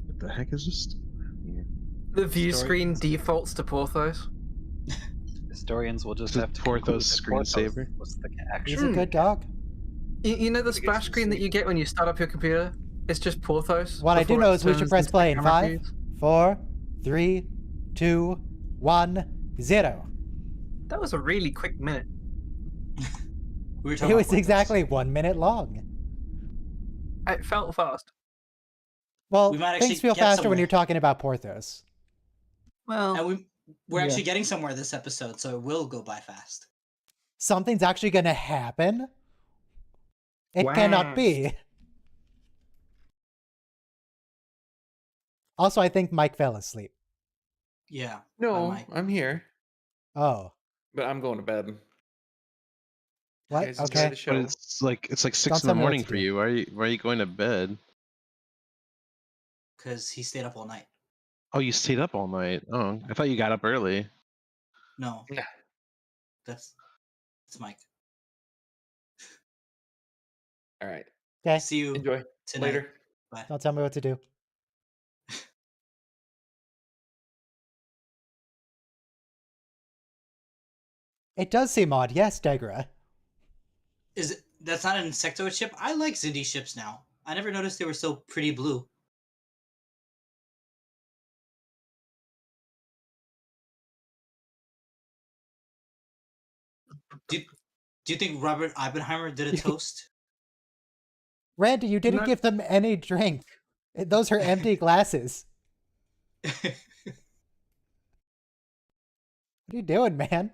What the heck is this? Yeah. The view screen defaults to Porthos. Historians will just It's a have to Porthos conclude that Porthos screensaver. was the He's actual. a good dog. You know the splash screen that you get when you start up your computer? It's just Porthos. What I do before know it is we should turns press into play in camera 5, views. 4, 3, 2, 1, 0. That was a really quick minute. We were It talking was about exactly 1 minute long. It felt fast. Well, We might things actually feel get faster when somewhere. you're talking about Porthos. Well, And we're Yeah. actually getting somewhere this episode, so it will go by fast. Something's actually going to happen? It cannot be. Also, I think Mike fell asleep. Yeah. No, Mike. I'm here, Oh. but I'm going to bed. What? Guys, enjoy Okay. the show. But it's like Don't 6 in tell the me what morning to for do. you. Why are you going to bed? Because he stayed up all night. Oh, you stayed up all night. Oh, I thought you got up early. No. Yeah. That's Mike. All right. Okay. See you Enjoy. tonight. Later. Bye. Don't tell me what to do. It does seem odd, yes, Degra. That's not an insectoid ship? I like Xindi ships now. I never noticed they were so pretty blue. Do you think Robert Oppenheimer did a toast? Randy, you didn't give them any drink. Those are empty glasses. What are you doing, man?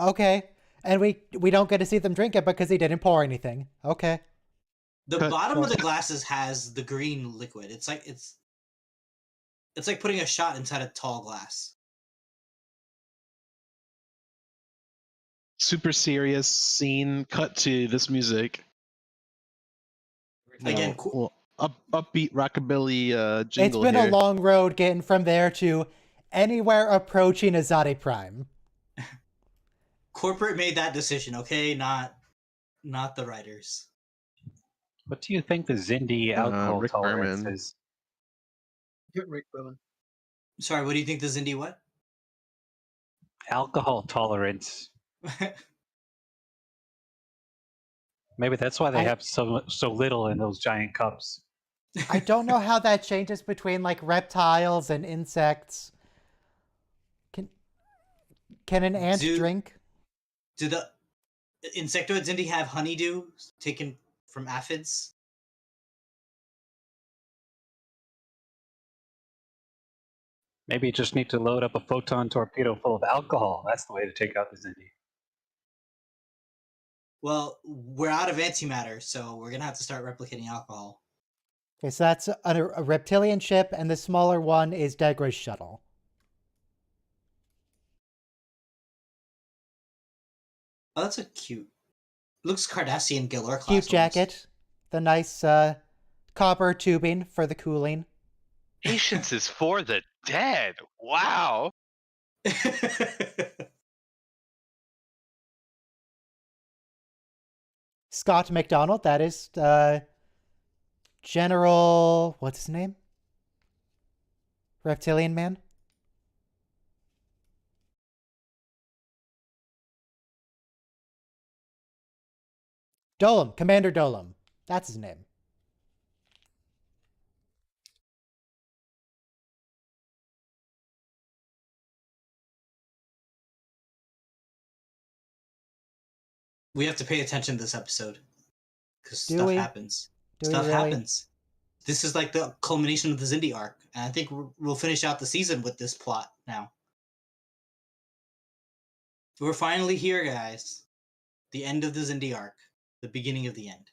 Okay. And we don't get to see them drink it because he didn't pour anything. Okay. The bottom of the glasses has the green liquid. It's like putting a shot inside a tall glass. Super serious scene. Cut to this music. Again, upbeat rockabilly jingle. It's been here. a long road getting from there to anywhere approaching Azati Prime. Corporate made that decision, okay? Not the writers. What do you think the Xindi alcohol Rick tolerance Berman. is? Get Rick Berman. Sorry, what do you think the Xindi what? Alcohol tolerance. Maybe that's why they have so little in those giant cups. I don't know how that changes between like reptiles and insects. Can an ant drink? Do the insectoids Xindi have honeydew taken from aphids? Maybe you just need to load up a photon torpedo full of alcohol. That's the way to take out the Xindi. Well, we're out of antimatter, so we're gonna have to start replicating alcohol. Okay, so that's a reptilian ship, and the smaller one is Degra's shuttle. Oh, that's a cute. Looks Cardassian Galore class. Cute jacket. The nice copper tubing for the cooling. Patience is for the dead. Wow. Scott McDonald, that is General... What's his name? Reptilian man? Dolam. Commander Dolam. That's his name. We have to pay attention this episode. Because Do stuff we? happens. Do we Stuff really? happens. This is like the culmination of the Xindi arc. And I think we'll finish out the season with this plot now. We're finally here, guys. The end of the Xindi arc. The beginning of the end.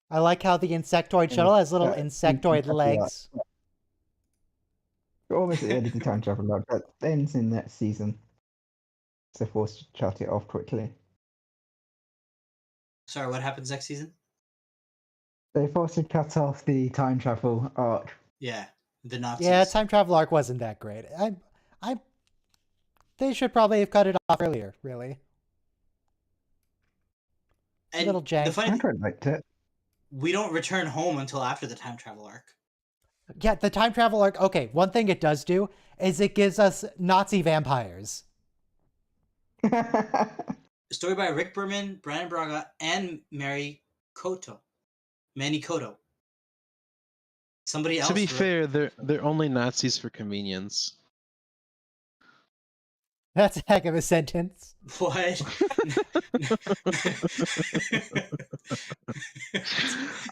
I like how the insectoid shuttle has little insectoid legs. We're almost at the end of the time travel arc. That ends in that season. So forced to chart it off quickly. Sorry, what happens next season? They forced to cut off the time travel arc. Yeah, the Nazis. Yeah, time travel arc wasn't that great. They should probably have cut it off earlier, really. And little jank. the funny I quite liked it. we don't return home until after the time travel arc. Yeah, the time travel arc, okay, one thing it does do is it gives us Nazi vampires. Story by Rick Berman, Brian Braga, and Manny Koto. Somebody else. To be fair, they're only Nazis for convenience. That's a heck of a sentence. What?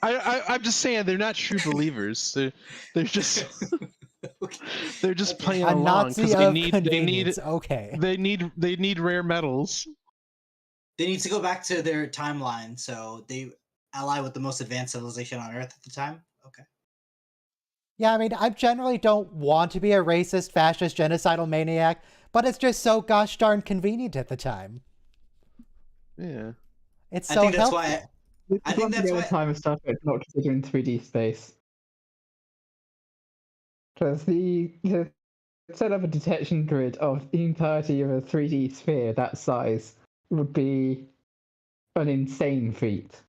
I'm just saying they're not true believers. They're just they're just playing A along Nazi because of they need convenience. Okay. they need rare metals. They need to go back to their timeline, so they ally with the most advanced civilization on Earth at the time. Okay. Yeah, I mean, I generally don't want to be a racist, fascist, genocidal maniac, but it's just so gosh darn convenient at the time. Yeah. It's I so think that's helpful. why. I think that's why. Time of Star Trek not considering 3D space. Because the set up a detection grid of the entirety of a 3D sphere that size would be an insane feat.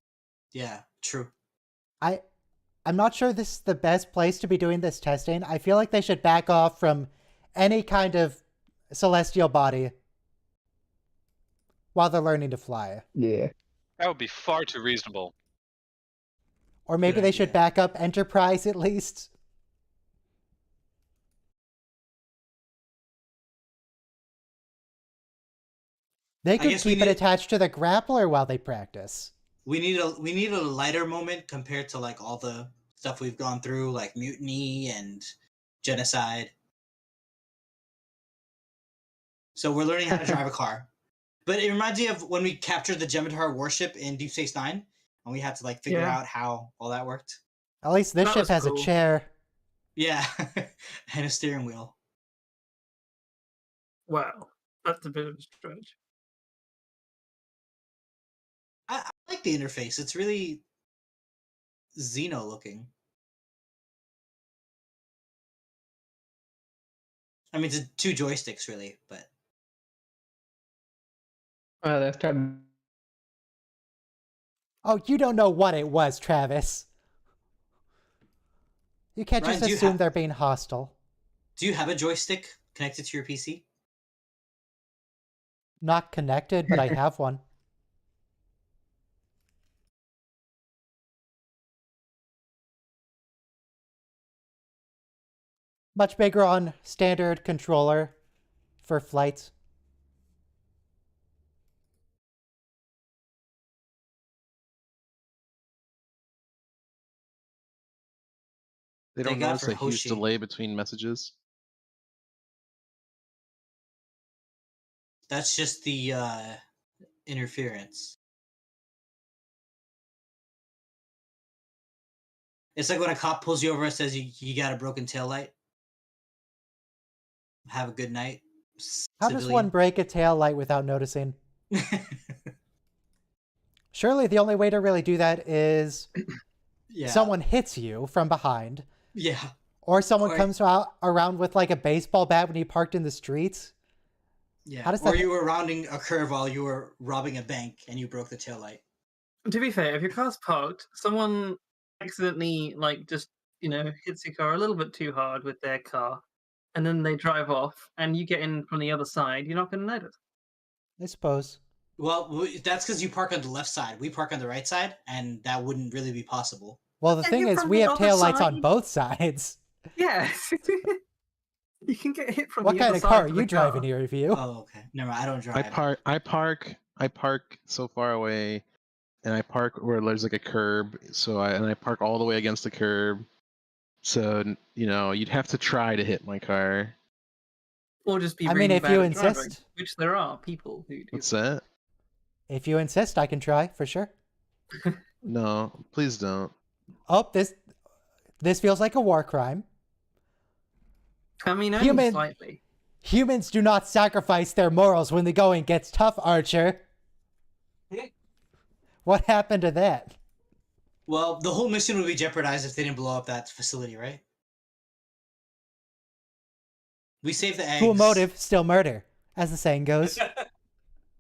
Yeah, true. I'm not sure this is the best place to be doing this testing. I feel like they should back off from any kind of celestial body while they're learning to fly. Yeah. That would be far too reasonable. Or maybe Good they should idea. back up Enterprise at least. They could guess we keep it need- attached to the grappler while they practice. We need a lighter moment compared to like all the stuff we've gone through, like mutiny and genocide. So we're learning how to drive a car. But it reminds me of when we captured the Jem'Hadar warship in Deep Space Nine, and we had to like figure out how all that worked. At least this That ship was has cool. a chair. Yeah, and a steering wheel. Wow, that's a bit of a stretch. I like the interface. It's really Xeno looking. I mean, it's 2 joysticks really, but That's kind Oh, you don't know what it was, Travis. You can't Ryan, just do you assume have- they're being hostile. do you have a joystick connected to your PC? Not connected, but I have one. Much bigger on standard controller for flights. They don't Thank God notice for a huge Hoshi. delay between messages. That's just the interference. It's like when a cop pulls you over and says you got a broken taillight. Have a good night. How does one break a tail light without noticing? Surely the only way to really do that is Yeah. someone hits you from behind, Yeah. or someone Or- comes out around with like a baseball bat when you parked in the streets. Yeah. How does Or that- you were rounding a curve while you were robbing a bank and you broke the taillight. To be fair, if your car's parked, someone accidentally just hits your car a little bit too hard with their car, and then they drive off, and you get in from the other side, you're not going to notice. I suppose. Well, that's because you park on the left side. We park on the right side, and that wouldn't really be possible. Well, the Yeah, thing you're is, from we the have other taillights on side. both sides. Yeah, you can get hit from What the kind other of side car are of you the driving car. here, review? Oh, okay. Never mind. I don't drive. I park so far away, and I park where there's like a curb. I park all the way against the curb. So you'd have to try to hit my car. Or just be I really mean, if bad you at driving, insist. which there are people who do. What's that? If you insist, I can try, for sure. No, please don't. Oh, this feels like a war crime. I mean, only slightly. Humans do not sacrifice their morals when the going gets tough, Archer. What happened to that? Well, the whole mission would be jeopardized if they didn't blow up that facility, right? We saved the eggs. Cool motive, still murder, as the saying goes.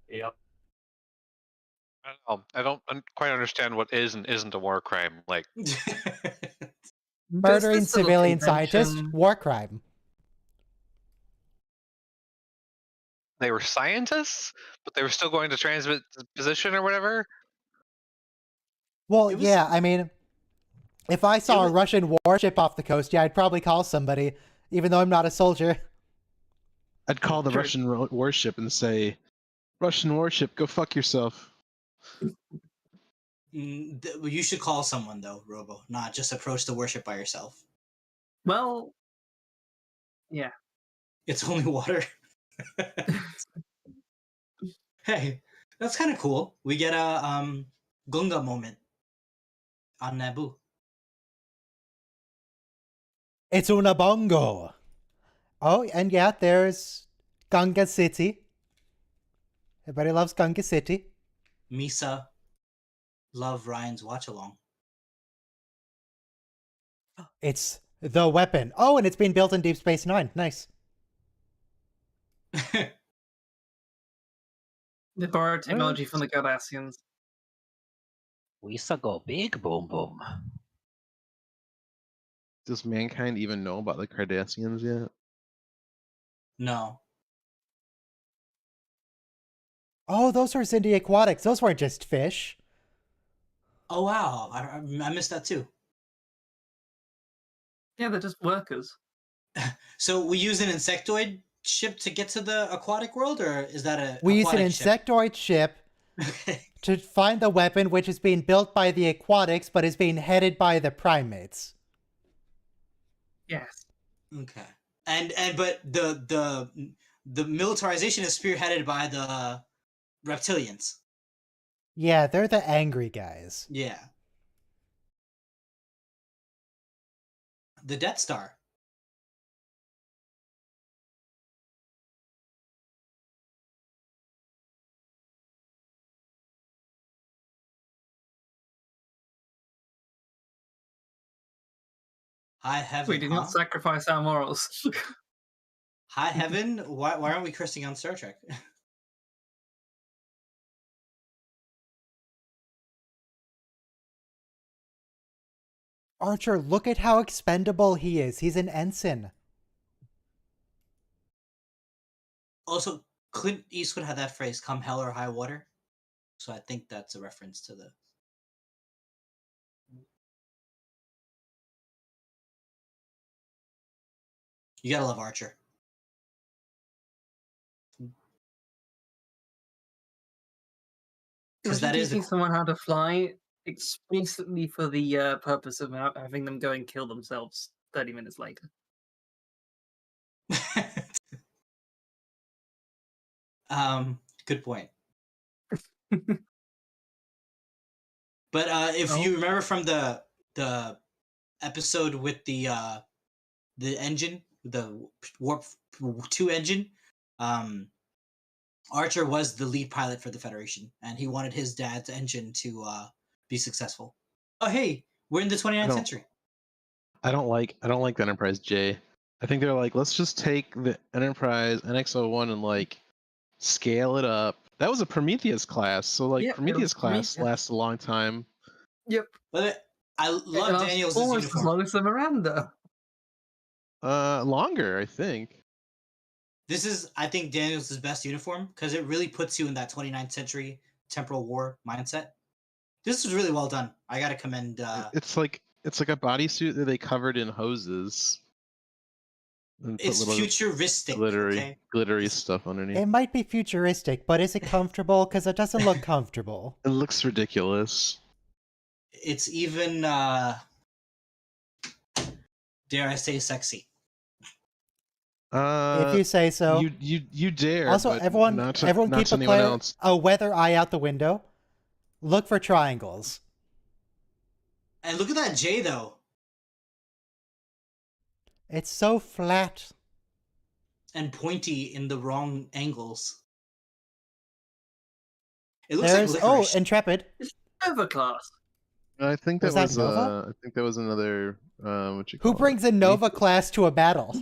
Yep. I don't quite understand what is and isn't a war crime. Like, Murdering this little civilian scientists, convention- war crime. they were scientists, but they were still going to transmit position or whatever. Well, It was- yeah, I mean, if I saw a was- Russian warship off the coast, yeah, I'd probably call somebody, even though I'm not a soldier. I'd call the Sure. Russian warship and say, "Russian warship, go fuck yourself." You should call someone though, Robo, not just approach the worship by yourself. Well, yeah. It's only water. Hey, that's kind of cool. We get a Gunga moment on Naboo. It's una bongo. Oh, and yeah, there's Ganga City. Everybody loves Ganga City. Misa, love Ryan's watch along. It's the weapon. Oh, and it's being built in Deep Space Nine. Nice. They borrowed technology from the Cardassians. We used to go big boom boom. Does mankind even know about the Cardassians yet? No. Oh, those were Zindi aquatics. Those weren't just fish. Oh wow, I missed that too. Yeah, they're just workers. So we use an insectoid ship to get to the aquatic world, or is that a We use an aquatic ship? insectoid ship Okay. to find the weapon, which is being built by the aquatics, but is being headed by the primates. Yes. Okay. But the militarization is spearheaded by the reptilians. Yeah, they're the angry guys. Yeah. The Death Star. High heaven. We did not sacrifice our morals. High heaven? Why aren't we cursing on Star Trek? Archer, look at how expendable he is. He's an ensign. Also, Clint Eastwood had that phrase, come hell or high water. So I think that's a reference to the... You gotta love Archer. Because that is teaching someone how to fly explicitly for the purpose of having them go and kill themselves 30 minutes later. Good point. But if you remember from the episode with the engine, the Warp 2 engine, Archer was the lead pilot for the Federation, and he wanted his dad's engine to be successful. Oh, hey, we're in the 29th century. I don't like the Enterprise J. I think they're like, let's just take the Enterprise NX-01 and like scale it up. That was a Prometheus class, so like Prometheus class lasts a long time. Yep. But I love Daniels' uniform. As long as the Miranda. Longer, I think. This is, I think, Daniels' best uniform because it really puts you in that 29th century temporal war mindset. This is really well done. I gotta commend. It's like a bodysuit that they covered in hoses. It's futuristic. Glittery stuff underneath. It might be futuristic, but is it comfortable? Because it doesn't look comfortable. It looks ridiculous. It's even, dare I say, sexy. If you say so. You dare. Also, but everyone not keep a weather eye out the window. Look for triangles. And look at that J though. It's so flat and pointy in the wrong angles. It looks like licorice. Intrepid. It's Nova class. I think that was Nova? I think that was another Who brings a Nova class to a battle?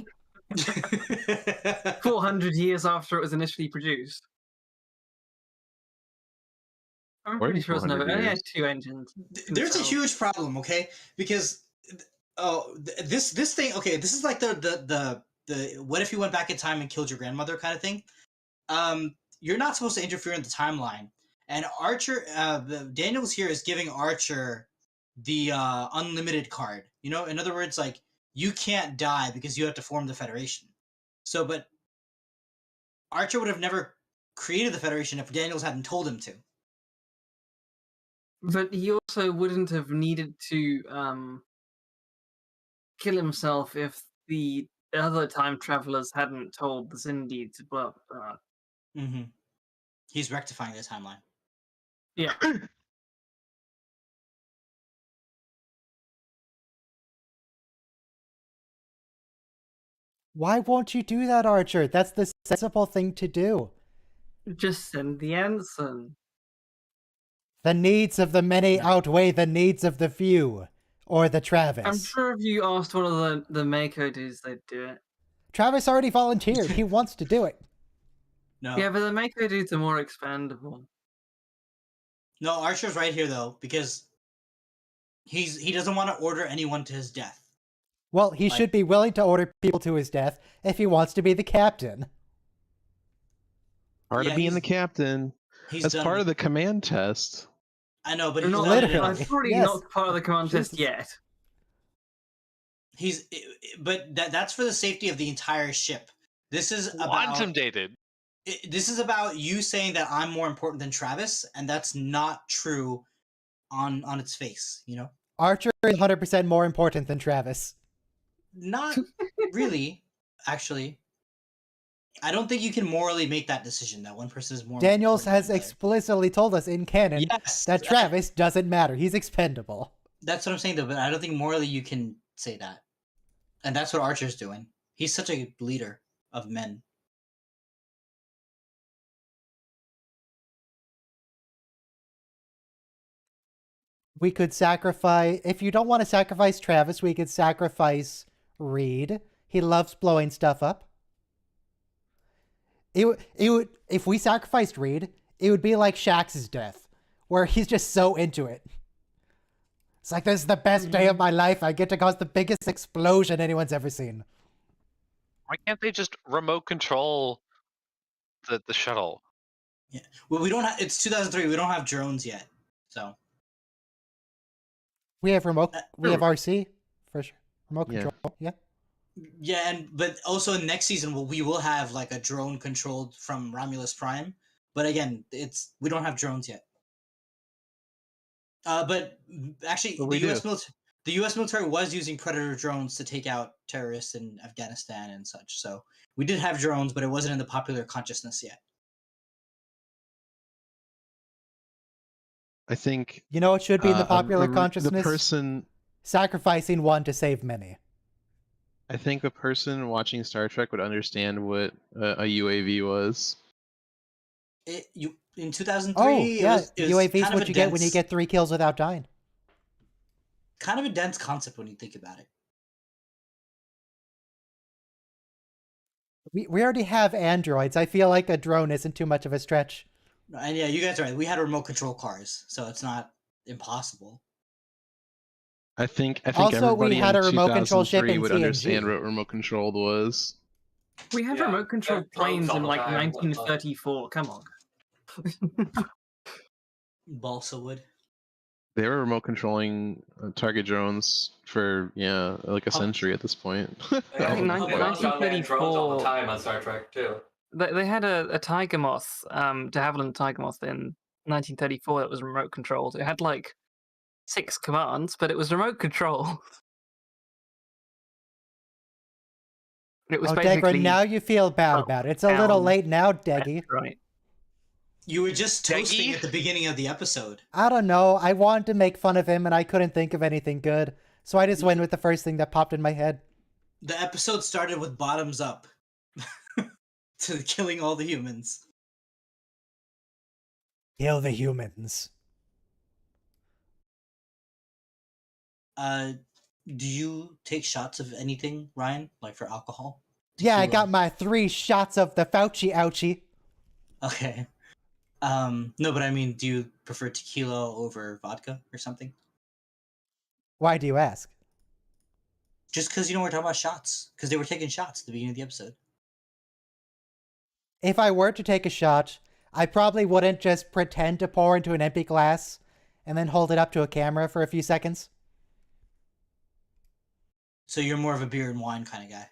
400 years after it was initially produced. I'm pretty sure it's Nova. It only had 2 engines. There's a huge problem, okay? Because this thing, okay, this is like the what if you went back in time and killed your grandmother kind of thing. You're not supposed to interfere in the timeline. And Archer, Daniels here is giving Archer the unlimited card. You know, in other words, like, you can't die because you have to form the Federation. So, but Archer would have never created the Federation if Daniels hadn't told him to. But he also wouldn't have needed to kill himself if the other time travelers hadn't told the Zindi to blah, blah. Mm-hmm. He's rectifying the timeline. Yeah. Why won't you do that, Archer? That's the sensible thing to do. Just send the ensign. The needs of the many outweigh the needs of the few. Or the Travis. I'm sure if you asked one of the Mako dudes, they'd do it. Travis already volunteered. He wants to do it. No. Yeah, but the Mako dudes are more expandable. No, Archer's right here, though, because he doesn't want to order anyone to his death. Well, he should be willing to order people to his death if he wants to be the captain. Part of being the captain. That's part of the command test. I know, but he's not literally. I'm probably not part of the command test yet. But that's for the safety of the entire ship. This is about quantum dated. This is about you saying that I'm more important than Travis, and that's not true on its face, you know? Archer is 100% more important than Travis. Not really, actually. I don't think you can morally make that decision that one person is more Daniels important has than the other. explicitly told us in canon that Travis doesn't matter. He's expendable. That's what I'm saying, though, but I don't think morally you can say that. And that's what Archer's doing. He's such a leader of men. We could sacrifice... If you don't want to sacrifice Travis, we could sacrifice Reed. He loves blowing stuff up. It would, if we sacrificed Reed, it would be like Shax's death, where he's just so into it. It's like, this is the best day of my life. I get to cause the biggest explosion anyone's ever seen. Why can't they just remote control the shuttle? Yeah. Well, we don't have... It's 2003. We don't have drones yet, so... We have remote... we have RC, for sure. Remote control, yeah. Yeah, but also next season we will have like a drone controlled from Romulus Prime. But again, we don't have drones yet. But actually, the U.S. military was using Predator drones to take out terrorists in Afghanistan and such. So we did have drones, but it wasn't in the popular consciousness yet. I think... You know, it should be in the popular consciousness? The person... Sacrificing one to save many. I think a person watching Star Trek would understand what a UAV was. In 2003, oh, yeah. it was UAV is what you get when you get 3 kills without dying. Kind of a dense concept when you think about it. We already have androids. I feel like a drone isn't too much of a stretch. And yeah, you guys are right. We had remote control cars, so it's not impossible. I think also, everybody we had in a remote control ship in would TNG. understand what remote controlled was. We had remote control planes in like 1934. Come on. Balsa wood. They were remote controlling target drones for like a century at this point. Yeah, In drones all the 1934, time on Star Trek too. they had a Tiger Moth, de Havilland Tiger Moth in 1934 that was remote controlled. It had like 6 commands, but it was remote control. It was basically... Degra, now you feel bad about it. It's a little late now, Deggy. Right. You were just toasting at the beginning of the episode. I don't know. I wanted to make fun of him, and I couldn't think of anything good. So I just went with the first thing that popped in my head. The episode started with bottoms up. To killing all the humans. Kill the humans. Do you take shots of anything, Ryan? Like for alcohol? Yeah, I got my 3 shots of the Fauci ouchie. Okay. No, but I mean, do you prefer tequila over vodka or something? Why do you ask? Just because, we're talking about shots. Because they were taking shots at the beginning of the episode. If I were to take a shot, I probably wouldn't just pretend to pour into an empty glass and then hold it up to a camera for a few seconds. So you're more of a beer and wine kind of guy.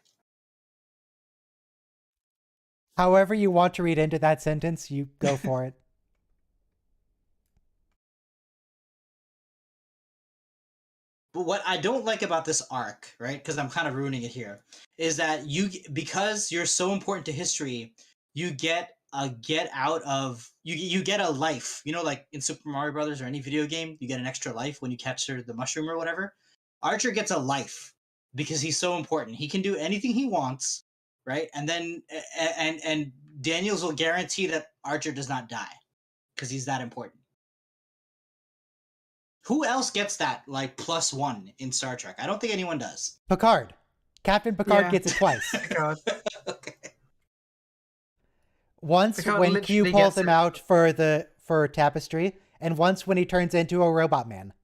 However you want to read into that sentence, you go for it. But what I don't like about this arc, right, because I'm kind of ruining it here, is that because you're so important to history, you get a you get a life. Like in Super Mario Brothers or any video game, you get an extra life when you capture the mushroom or whatever. Archer gets a life because he's so important. He can do anything he wants, right? And then and Daniels will guarantee that Archer does not die because he's that important. Who else gets that, like, +1 in Star Trek? I don't think anyone does. Picard. Captain Picard gets it twice. Okay. Once Picard when literally Q pulls gets him it. out for Tapestry, and once when he turns into a robot man.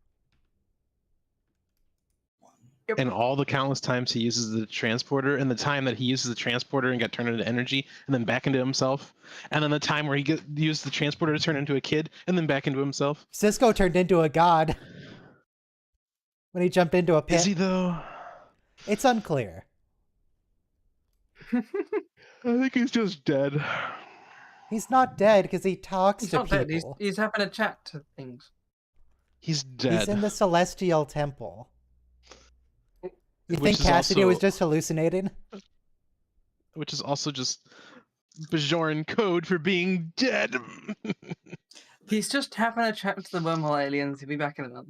and all the countless times he uses the transporter, and the time that he uses the transporter and got turned into energy, and then back into himself, and then the time where he used the transporter to turn into a kid, and then back into himself. Cisco turned into a god when he jumped into a pit. Is he though? It's unclear. I think he's just dead. He's not dead because he talks He's to not people. dead. He's having a chat to things. He's dead. He's in the Celestial Temple. You Which think is Cassidy was also- just hallucinating? Which is also just Bajoran code for being dead. He's just having a chat to the wormhole aliens. He'll be back in a month.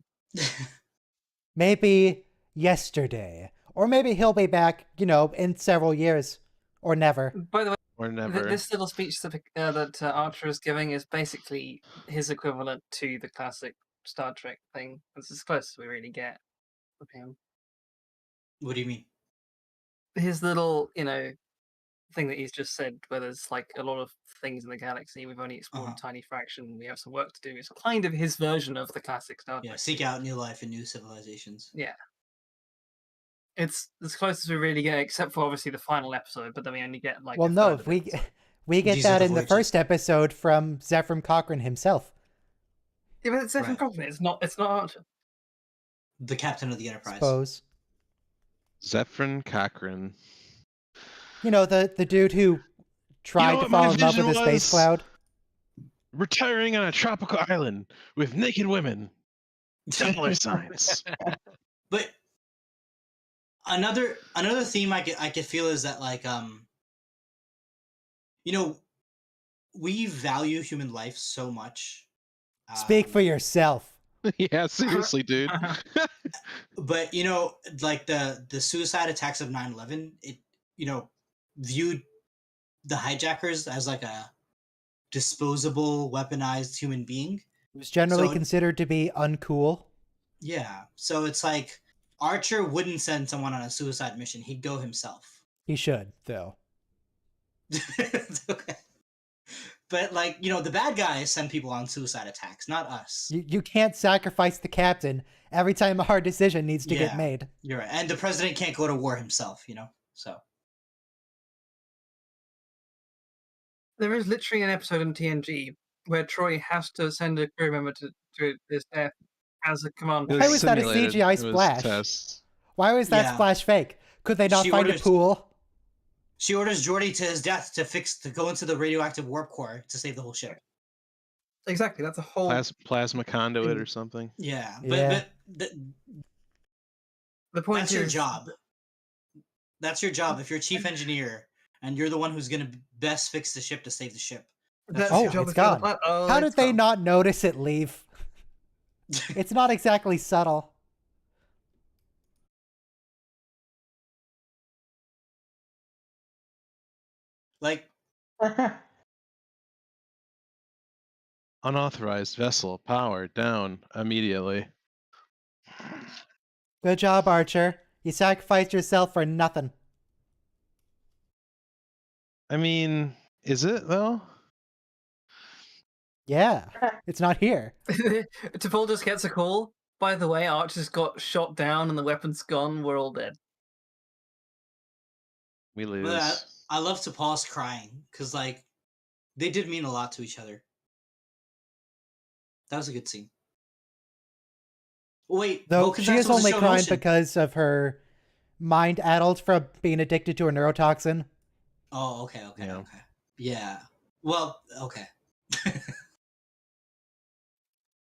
Maybe yesterday. Or maybe he'll be back, in several years. Or never. By the way, Or never. this little speech that Archer is giving is basically his equivalent to the classic Star Trek thing. It's as close as we really get with him. What do you mean? His little, thing that he's just said, where there's like a lot of things in the galaxy, we've only explored a tiny fraction, we have some work to do. It's kind of his version of the classic Star Trek. Yeah, seek out new life and new civilizations. Yeah. It's as close as we really get, except for obviously the final episode, but then we only get like. Well, no, if we get Jesus that the in the Voyages. first episode from Zephram Cochrane himself. Yeah, but it's Zephram Right. Cochrane. It's not Archer. The captain of the Enterprise. Suppose. Zephram Cochrane. The dude who tried to what my fall in love vision with a space was? cloud. Retiring on a tropical island with naked women. Dollar signs. But another theme I could feel is that like we value human life so much. Speak for yourself. Yeah, seriously, dude. But like the suicide attacks of 9/11, it viewed the hijackers as like a disposable, weaponized human being. It was generally So- considered to be uncool. Yeah, so it's like Archer wouldn't send someone on a suicide mission; he'd go himself. He should, though. Okay. But like the bad guys send people on suicide attacks, not us. You can't sacrifice the captain every time a hard decision needs to get Yeah. made. You're right, and the president can't go to war himself. So. There is literally an episode in TNG where Troy has to send a crew member to his death as a command. Why was that a simulated. CGI It was splash? test. Why was that Yeah. splash fake? Could they not She find orders- a pool? She orders Geordi to his death to go into the radioactive warp core to save the whole ship. Exactly, that's a whole. Plasma conduit or something. Yeah, Yeah. but The point that's is, your job. That's your job. If you're chief engineer and you're the one who's gonna best fix the ship to save the ship. That's Oh, your job it's if you're the gone. pilot. Oh, How it's did they gone. not notice it leave? It's not exactly subtle. Like Unauthorized vessel power down immediately. Good job, Archer. You sacrificed yourself for nothing. I mean, is it though? Yeah, it's not here. T'Pol just gets a call. By the way, Archer's got shot down and the weapon's gone. We're all dead. We lose. but I love to pause crying because like they did mean a lot to each other. That was a good scene. Wait, Though Vulcan's she not is supposed to only show crying emotion. because of her mind addled from being addicted to a neurotoxin. Oh, okay, Yeah. okay. Yeah. Well, okay.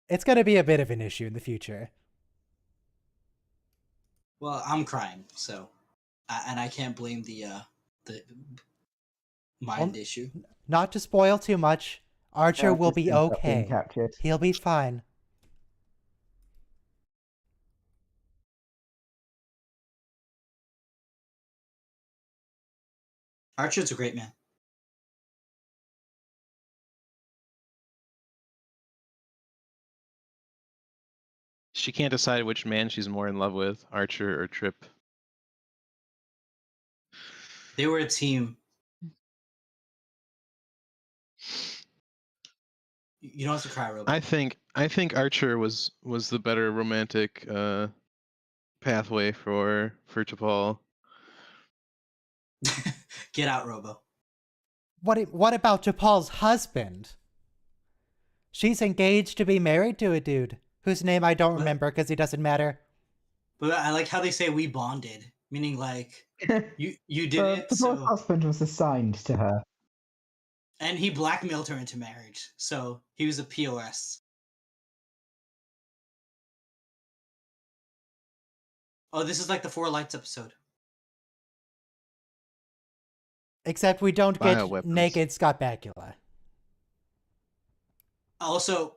It's going to be a bit of an issue in the future. Well, I'm crying, so and I can't blame the mind issue. Not to spoil too much, Archer will be Being okay. captured. He'll be fine. Archer's a great man. She can't decide which man she's more in love with, Archer or Trip. They were a team. You don't have to cry, Robot. I think Archer was the better romantic pathway for T'Pol. Get out, Robo. What about T'Pol's husband? She's engaged to be married to a dude whose name I don't remember because he doesn't matter. But I like how they say we bonded, meaning like you did it. T'Pol's So husband was assigned to her. and he blackmailed her into marriage, so he was a POS. Oh, this is like the Four Lights episode. Except we don't get Bioweapons. naked Scott Bakula. Also,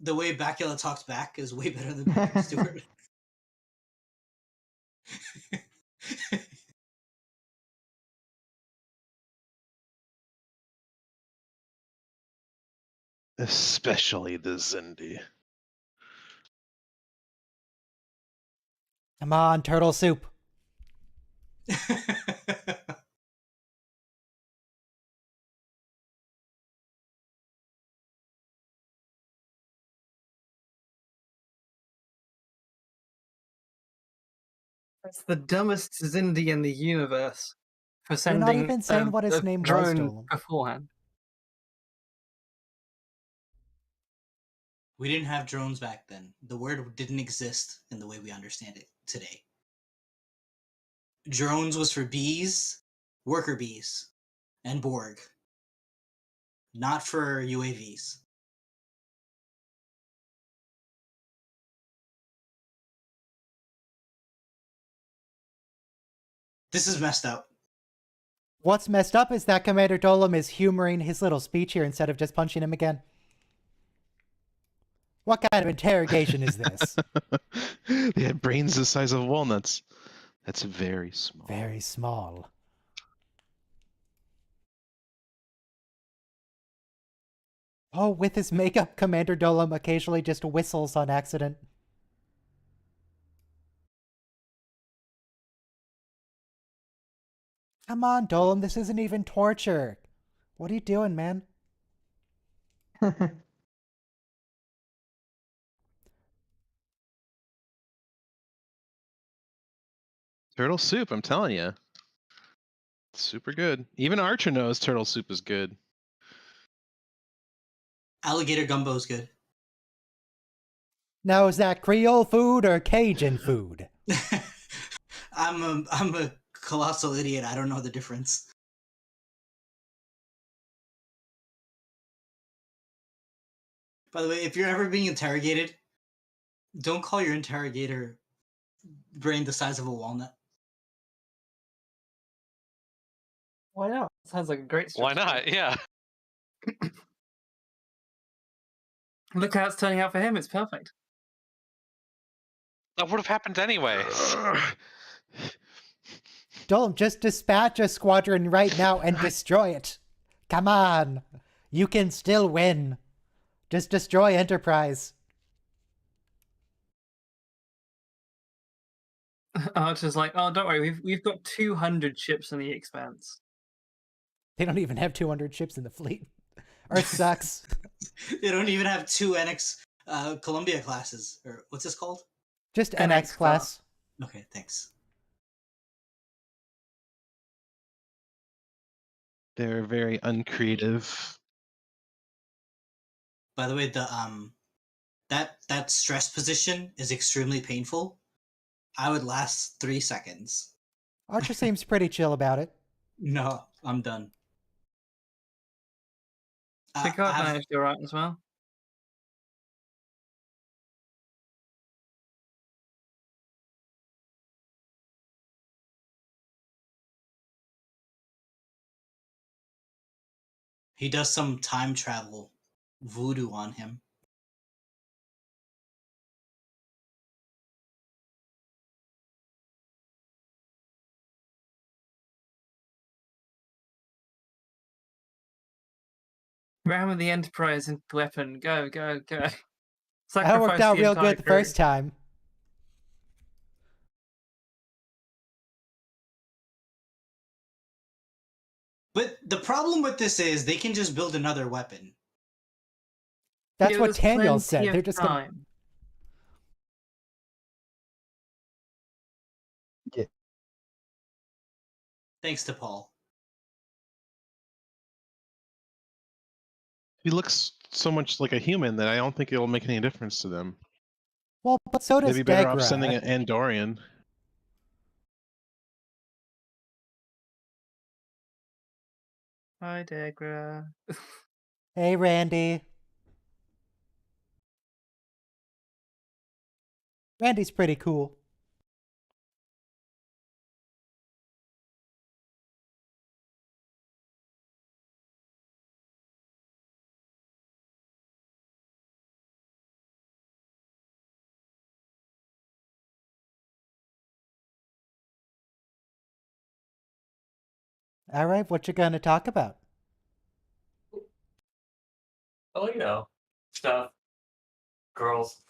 the way Bakula talks back is way better than Patrick Stewart. Especially the Zindi. Come on, turtle soup. That's the dumbest Zindi in the universe for You're sending not even saying what his a name was, drone Dolan. beforehand. We didn't have drones back then. The word didn't exist in the way we understand it today. Drones was for bees, worker bees, and Borg. Not for UAVs. This is messed up. What's messed up is that Commander Dolan is humoring his little speech here instead of just punching him again. What kind of interrogation is this? They had brains the size of walnuts. That's very small. Very small. Oh, with his makeup, Commander Dolan occasionally just whistles on accident. Come on, Dolan, this isn't even torture. What are you doing, man? Turtle soup, I'm telling you. Super good. Even Archer knows turtle soup is good. Alligator gumbo is good. Now, is that Creole food or Cajun food? I'm a colossal idiot. I don't know the difference. By the way, if you're ever being interrogated, don't call your interrogator brain the size of a walnut. Why not? Sounds like a great Why strategy. not? Yeah. Look how it's turning out for him. It's perfect. That would have happened anyway. Dolan, just dispatch a squadron right now and destroy it. Come on. You can still win. Just destroy Enterprise. Archer's like, oh, don't worry, we've got 200 ships in the Expanse. They don't even have 200 ships in the fleet. Earth sucks. They don't even have two NX Columbia classes. Or what's this called? Just NX class. Okay, thanks. They're very uncreative. By the way, the that stress position is extremely painful. I would last 3 seconds. Archer seems pretty chill about it. No, I'm done. Picard managed to right as well. He does some time travel voodoo on him. Ram with the Enterprise into the weapon. Go, go, go. That worked out real good the first time. But the problem with this is they can just build another weapon. That's what Daniel said. They're just gonna... Thanks to Paul. He looks so much like a human that I don't think it'll make any difference to them. Well, but so They'd does be better off sending Degra. an Andorian. Hi, Degra. Hey, Randy. Randy's pretty cool. All right, what you gonna talk about? Oh, you know, stuff. Girls.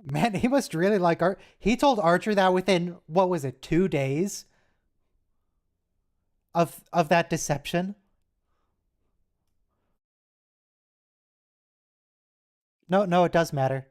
Man, he must really like Art. He told Archer that within, what was it, 2 days of that deception? No, it does matter.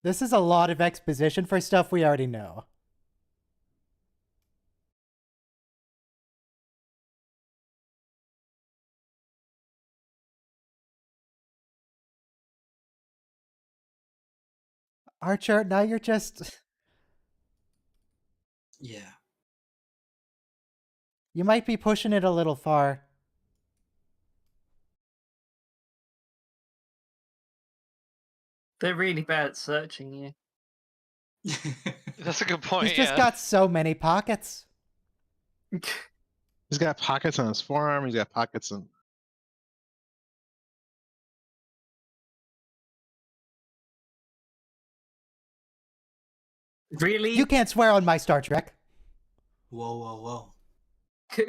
This is a lot of exposition for stuff we already know. Archer, now you're just... Yeah. You might be pushing it a little far. They're really bad at searching you. That's a good point. He's just Yeah. got so many pockets. He's got pockets on his forearm. He's got pockets on. Really? You can't swear on my Star Trek. Whoa, whoa, whoa.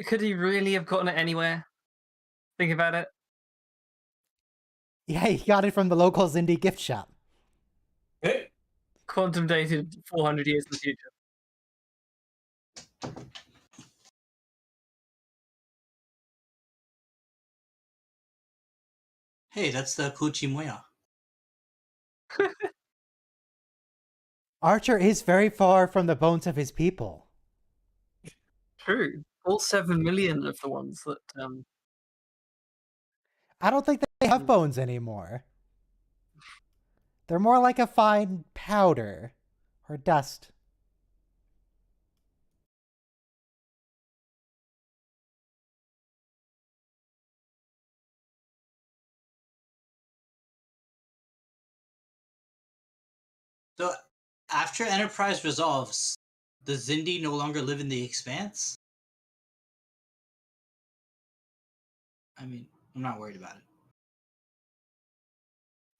Could he really have gotten it anywhere? Think about it. Yeah, he got it from the local Zindi gift shop. Quantum dated 400 years in the future. Hey, that's the Kuchi Moya. Archer is very far from the bones of his people. True. All 7 million of the ones that I don't think they have bones anymore. They're more like a fine powder or dust. So, after Enterprise resolves, does Zindi no longer live in the Expanse? I mean, I'm not worried about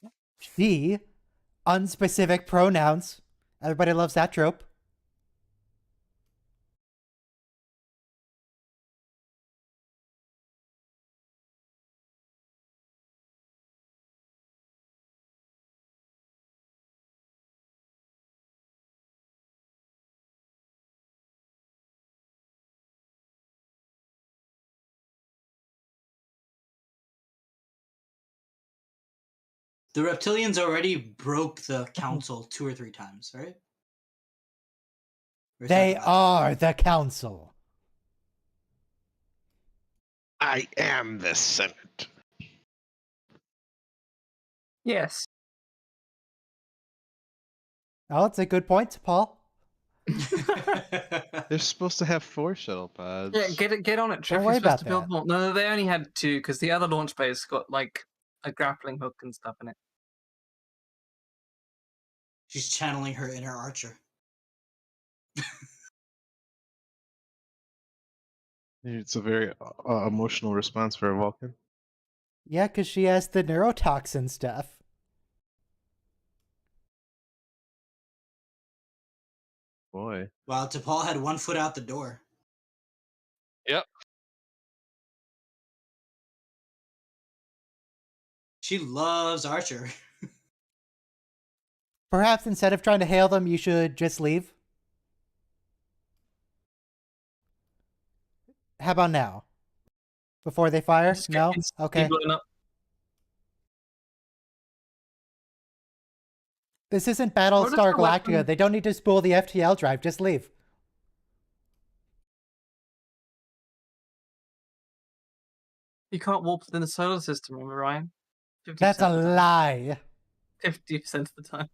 it. She, unspecific pronouns. Everybody loves that trope. The reptilians already broke the council 2 or 3 times, right? Or is They that are the council. I am the Senate. yes. Oh, that's a good point, Paul. They're supposed to have 4 shuttle pods. Yeah, get on it, Trip. Don't You're worry supposed about to build that. more. No, they only had 2 because the other launch base got like a grappling hook and stuff in it. She's channeling her inner archer. It's a very emotional response for a Vulcan. Yeah, because she has the neurotoxin stuff. Boy. Wow, T'Pol had 1 foot out the door. Yep. She loves Archer. Perhaps instead of trying to hail them, you should just leave. How about now? Before they fire? Just No? get Okay. blown up. This isn't What is Battlestar the Galactica. weapon? They don't need to spool the FTL drive. Just leave. You can't warp within the solar system, remember, Ryan? 50% That's a of the time. lie. 50% of the time.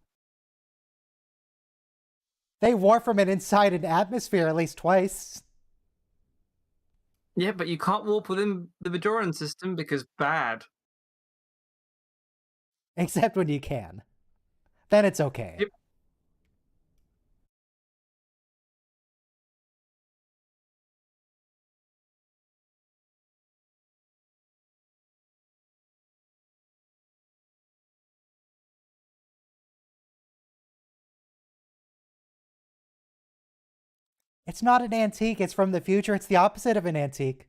They warp from it inside an atmosphere at least twice. Yeah, but you can't warp within the Bajoran system because bad. Except when you can. Then it's okay. Yep. It's not an antique. It's from the future. It's the opposite of an antique.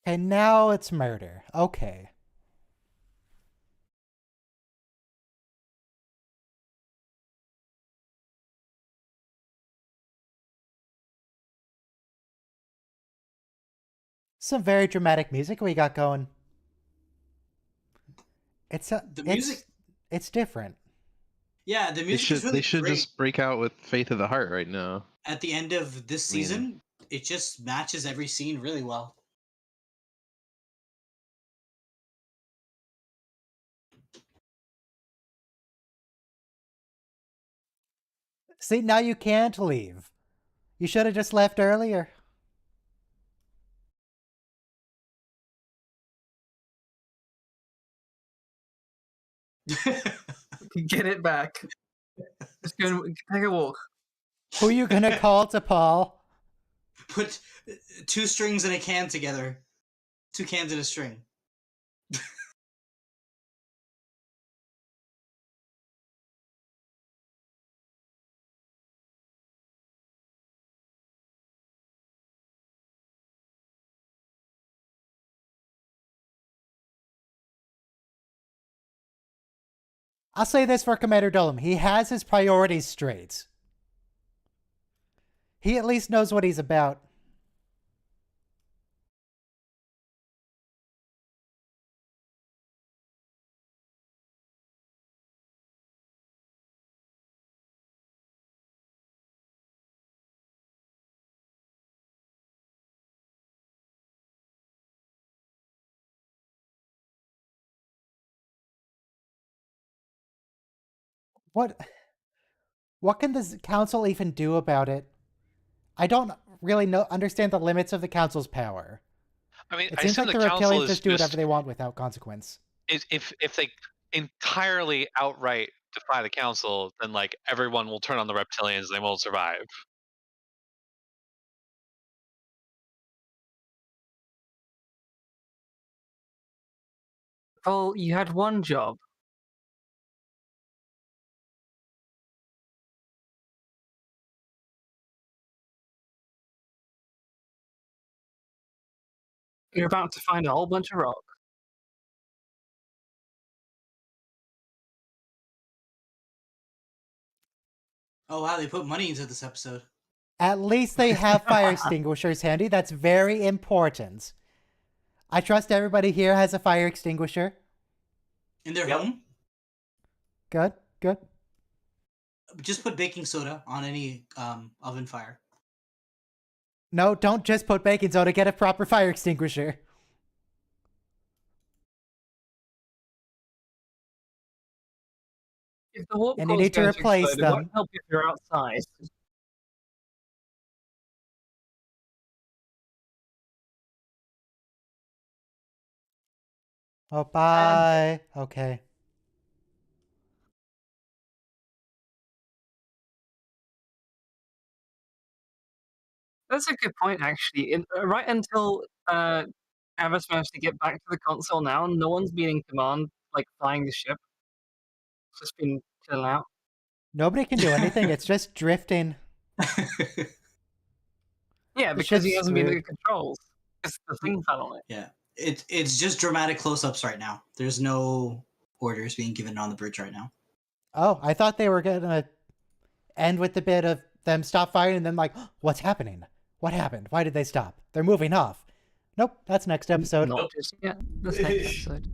And now it's murder. Okay. Some very dramatic music we got going. It's The music. It's different. Yeah, the music is really They should great. just break out with Faith of the Heart right now. At the end of this season, it just matches every scene really well. See, now you can't leave. You should have just left earlier. Get it back. Just go and take a walk. Who are you gonna call to Paul? Put 2 strings in a can together. 2 cans in a string. I'll say this for Commander Dolam. He has his priorities straight. He at least knows what he's about. What can the council even do about it? I don't really understand the limits of the council's power. I mean, It I seems assume like the the council reptilians is just do whatever they want without consequence. if they entirely outright defy the council, then like everyone will turn on the reptilians and they won't survive. Well, you had one job. You're about to find a whole bunch of rock. Oh wow, they put money into this episode. At least they have fire extinguishers handy. That's very important. I trust everybody here has a fire extinguisher. In their home? Good, good. Just put baking soda on any oven fire. No, don't just put baking soda. Get a proper fire extinguisher. If the warp And you core's need to going replace explode, it won't them. help if you're outside. Oh, bye. Okay. That's a good point, actually. Right until Travis managed to get back to the console now, no one's been in command, like flying the ship. It's just been chilling out. Nobody can do anything. It's just drifting. Yeah, The because he ship's hasn't been in the screwed. controls. Because the thing fell on it. Yeah, it's just dramatic close-ups right now. There's no orders being given on the bridge right now. Oh, I thought they were gonna end with the bit of them stop firing and then like, what's happening? What happened? Why did they stop? They're moving off. Nope, that's next episode. Not just yet. That's next episode.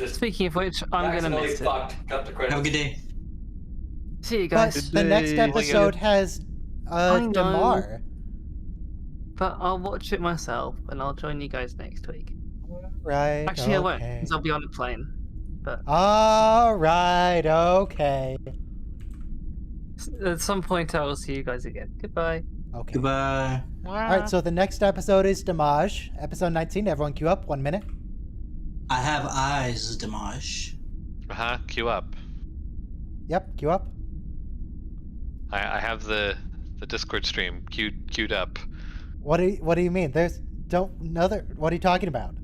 Speaking of which, I'm gonna miss it. Cut the credits. Have a good day. See you But guys. the next episode has I know. Damar. But I'll watch it myself, and I'll join you guys next week. Right. Actually, I won't, okay. because I'll be on a plane. But All right. Okay. at some point, I will see you guys again. Goodbye. Okay. Goodbye. All right. So the next episode is Damage, episode 19. Everyone, queue up. 1 minute. I have eyes, Damage. Queue up. Yep. Queue up. I have the Discord stream queued up. What do you mean? There's what are you talking about?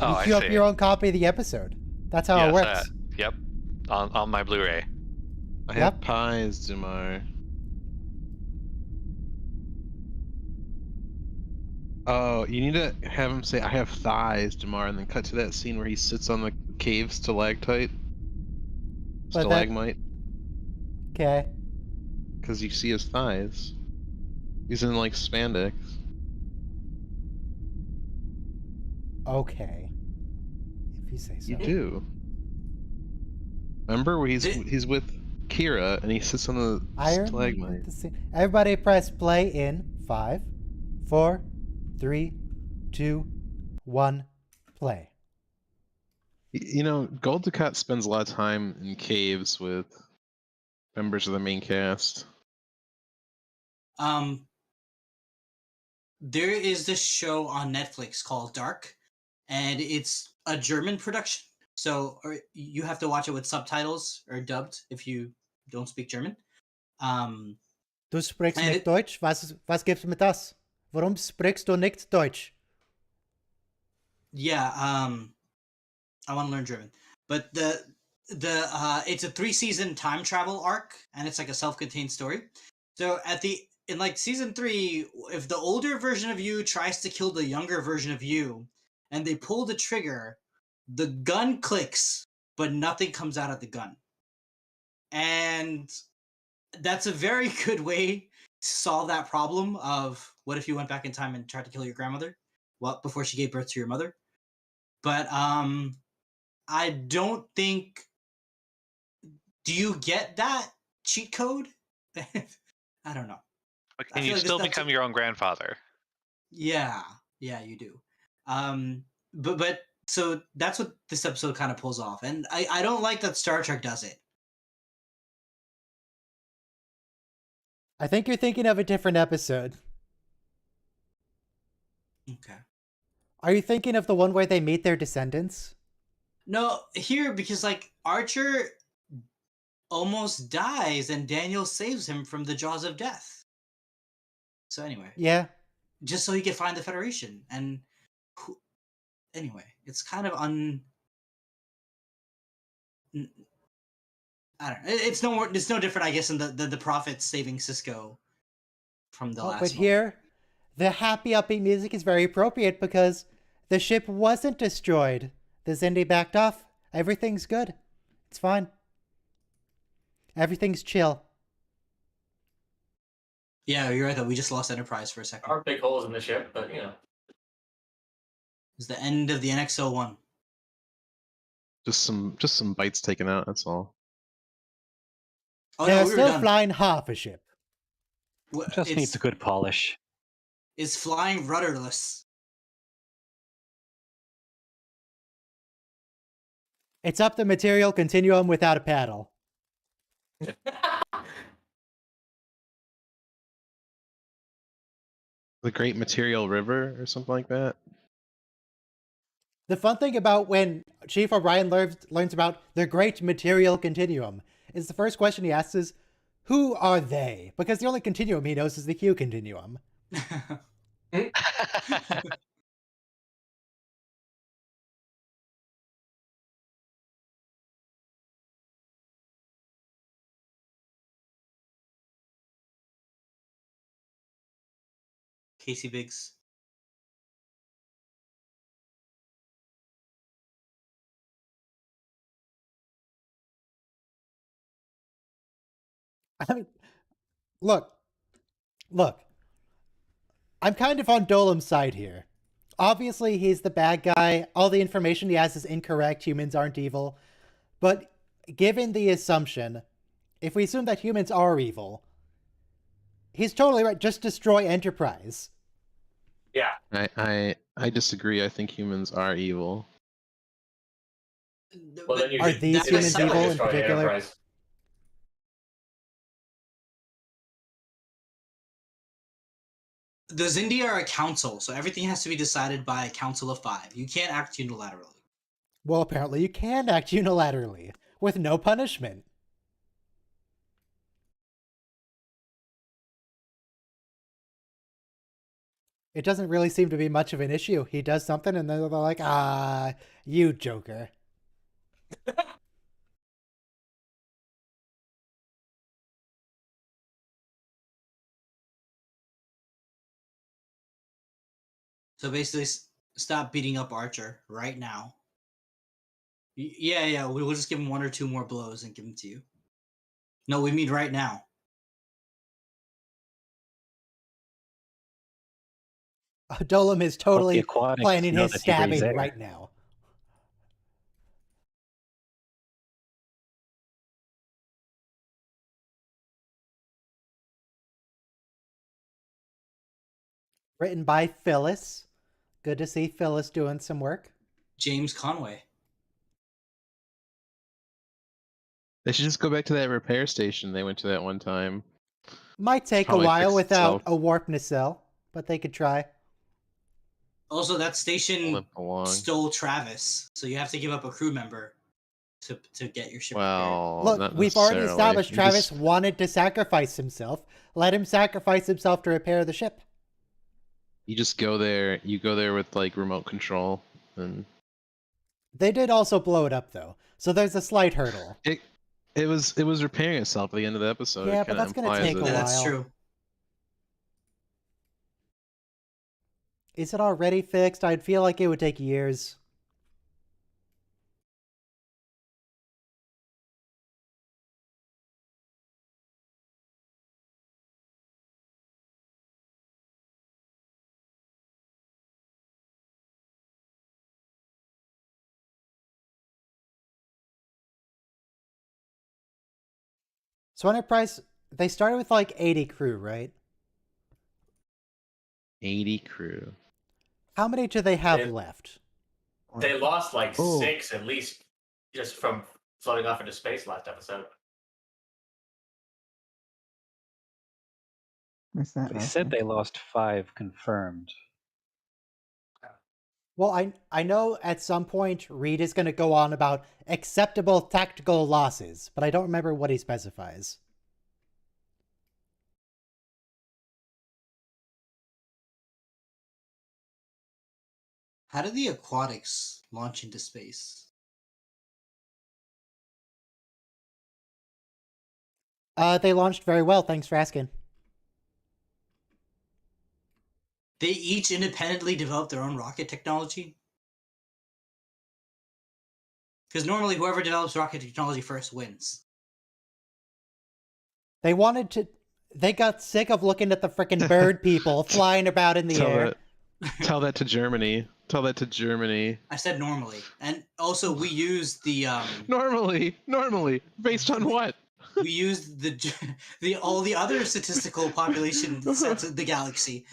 Oh, you I queue up see. your own copy of the episode. That's how it Yes, works. yep. On my Blu-ray. I have pies, Damar. Oh, you need to have him say, "I have thighs, Damar," and then cut to that scene where he sits on the cave stalactite. But Stalagmite. Okay. Because you see his thighs. He's in like spandex. Okay. If you say so. You do. Remember where he's with Kira and he sits on the stalagmite. Everybody press play in 5, 4, 3, 2, 1, play. You know, Gold Ducat spends a lot of time in caves with members of the main cast. There is this show on Netflix called Dark, and it's a German production. So you have to watch it with subtitles or dubbed if you don't speak German. Du sprichst nicht Deutsch? Was gibt's mit das? Warum sprichst du nicht Deutsch? Yeah, I want to learn German. But it's a 3-season time travel arc, and it's like a self-contained story. So in like season 3, if the older version of you tries to kill the younger version of you, and they pull the trigger, the gun clicks, but nothing comes out of the gun. And that's a very good way to solve that problem of what if you went back in time and tried to kill your grandmother? Well, before she gave birth to your mother. But I don't think. Do you get that cheat code? I don't know. But can you still become your own grandfather? Yeah, you do. But so that's what this episode kind of pulls off, and I don't like that Star Trek does it. I think you're thinking of a different episode. Okay. Are you thinking of the one where they meet their descendants? No, here, because like Archer almost dies and Daniel saves him from the jaws of death. So anyway. Yeah. Just so he could find the Federation. And anyway, it's kind of I don't know. It's no different, I guess, in the Prophet saving Cisco from the last But one. here, the happy upbeat music is very appropriate because the ship wasn't destroyed. The Xindi backed off. Everything's good. It's fine. Everything's chill. Yeah, you're right though. We just lost Enterprise for a second. There are big holes in the ship, but you know. It's the end of the NX-01. Just some bites taken out, that's all. Oh, They're no, we were still done. flying half a ship. Just needs a good polish. is flying rudderless. It's up the material continuum without a paddle. The Great Material River or something like that. The fun thing about when Chief O'Brien learns about the Great Material Continuum is the first question he asks is, who are they? Because the only continuum he knows is the Q continuum. Casey Biggs. I mean, look. I'm kind of on Dolem's side here. Obviously, he's the bad guy. All the information he has is incorrect. Humans aren't evil. But given the assumption, if we assume that humans are evil, he's totally right. Just destroy Enterprise. Yeah. I disagree. I think humans are evil. Well, then you Are should these humans definitely evil in destroy the particular? Enterprise. The Xindi are a council, so everything has to be decided by a council of 5. You can't act unilaterally. Well, apparently you can act unilaterally, with no punishment. It doesn't really seem to be much of an issue. He does something and then they're like, ah, you joker. So basically, stop beating up Archer right now. Yeah, we'll just give him 1 or 2 more blows and give him to you. No, we mean right now. Dolem is totally aquatics planning know his that he breathes stabbing air. right now. Written by Phyllis. Good to see Phyllis doing some work. James Conway. They should just go back to that repair station they went to that one time. Might take a Probably while fix without itself. a warp nacelle, but they could try. Also, that station Limp along. stole Travis, so you have to give up a crew member to get your ship repaired. Well, Look, not we've already necessarily. established You Travis just- wanted to sacrifice himself. Let him sacrifice himself to repair the ship. You just go there. You go there with like remote control, and They did also blow it up though, so there's a slight hurdle. it was repairing itself at the end of the episode. Yeah, It but kinda that's gonna implies take a that- Yeah, that's while. true. Is it already fixed? I'd feel like it would take years. So Enterprise, they started with like 80 crew, right? 80 crew. How many do they have They- left? They lost like Oh. 6 at least just from floating off into space last episode. What's that? They said they lost 5 confirmed. Well, I know at some point Reed is going to go on about acceptable tactical losses, but I don't remember what he specifies. How did the aquatics launch into space? They launched very well, thanks for asking. They each independently developed their own rocket technology? Because normally whoever develops rocket technology first wins. They wanted to... They got sick of looking at the frickin' bird people flying about in the air. Tell that to Germany. Tell that to Germany. I said normally. And also we use the... Normally. Based on what? We used the all the other statistical population sets of the galaxy.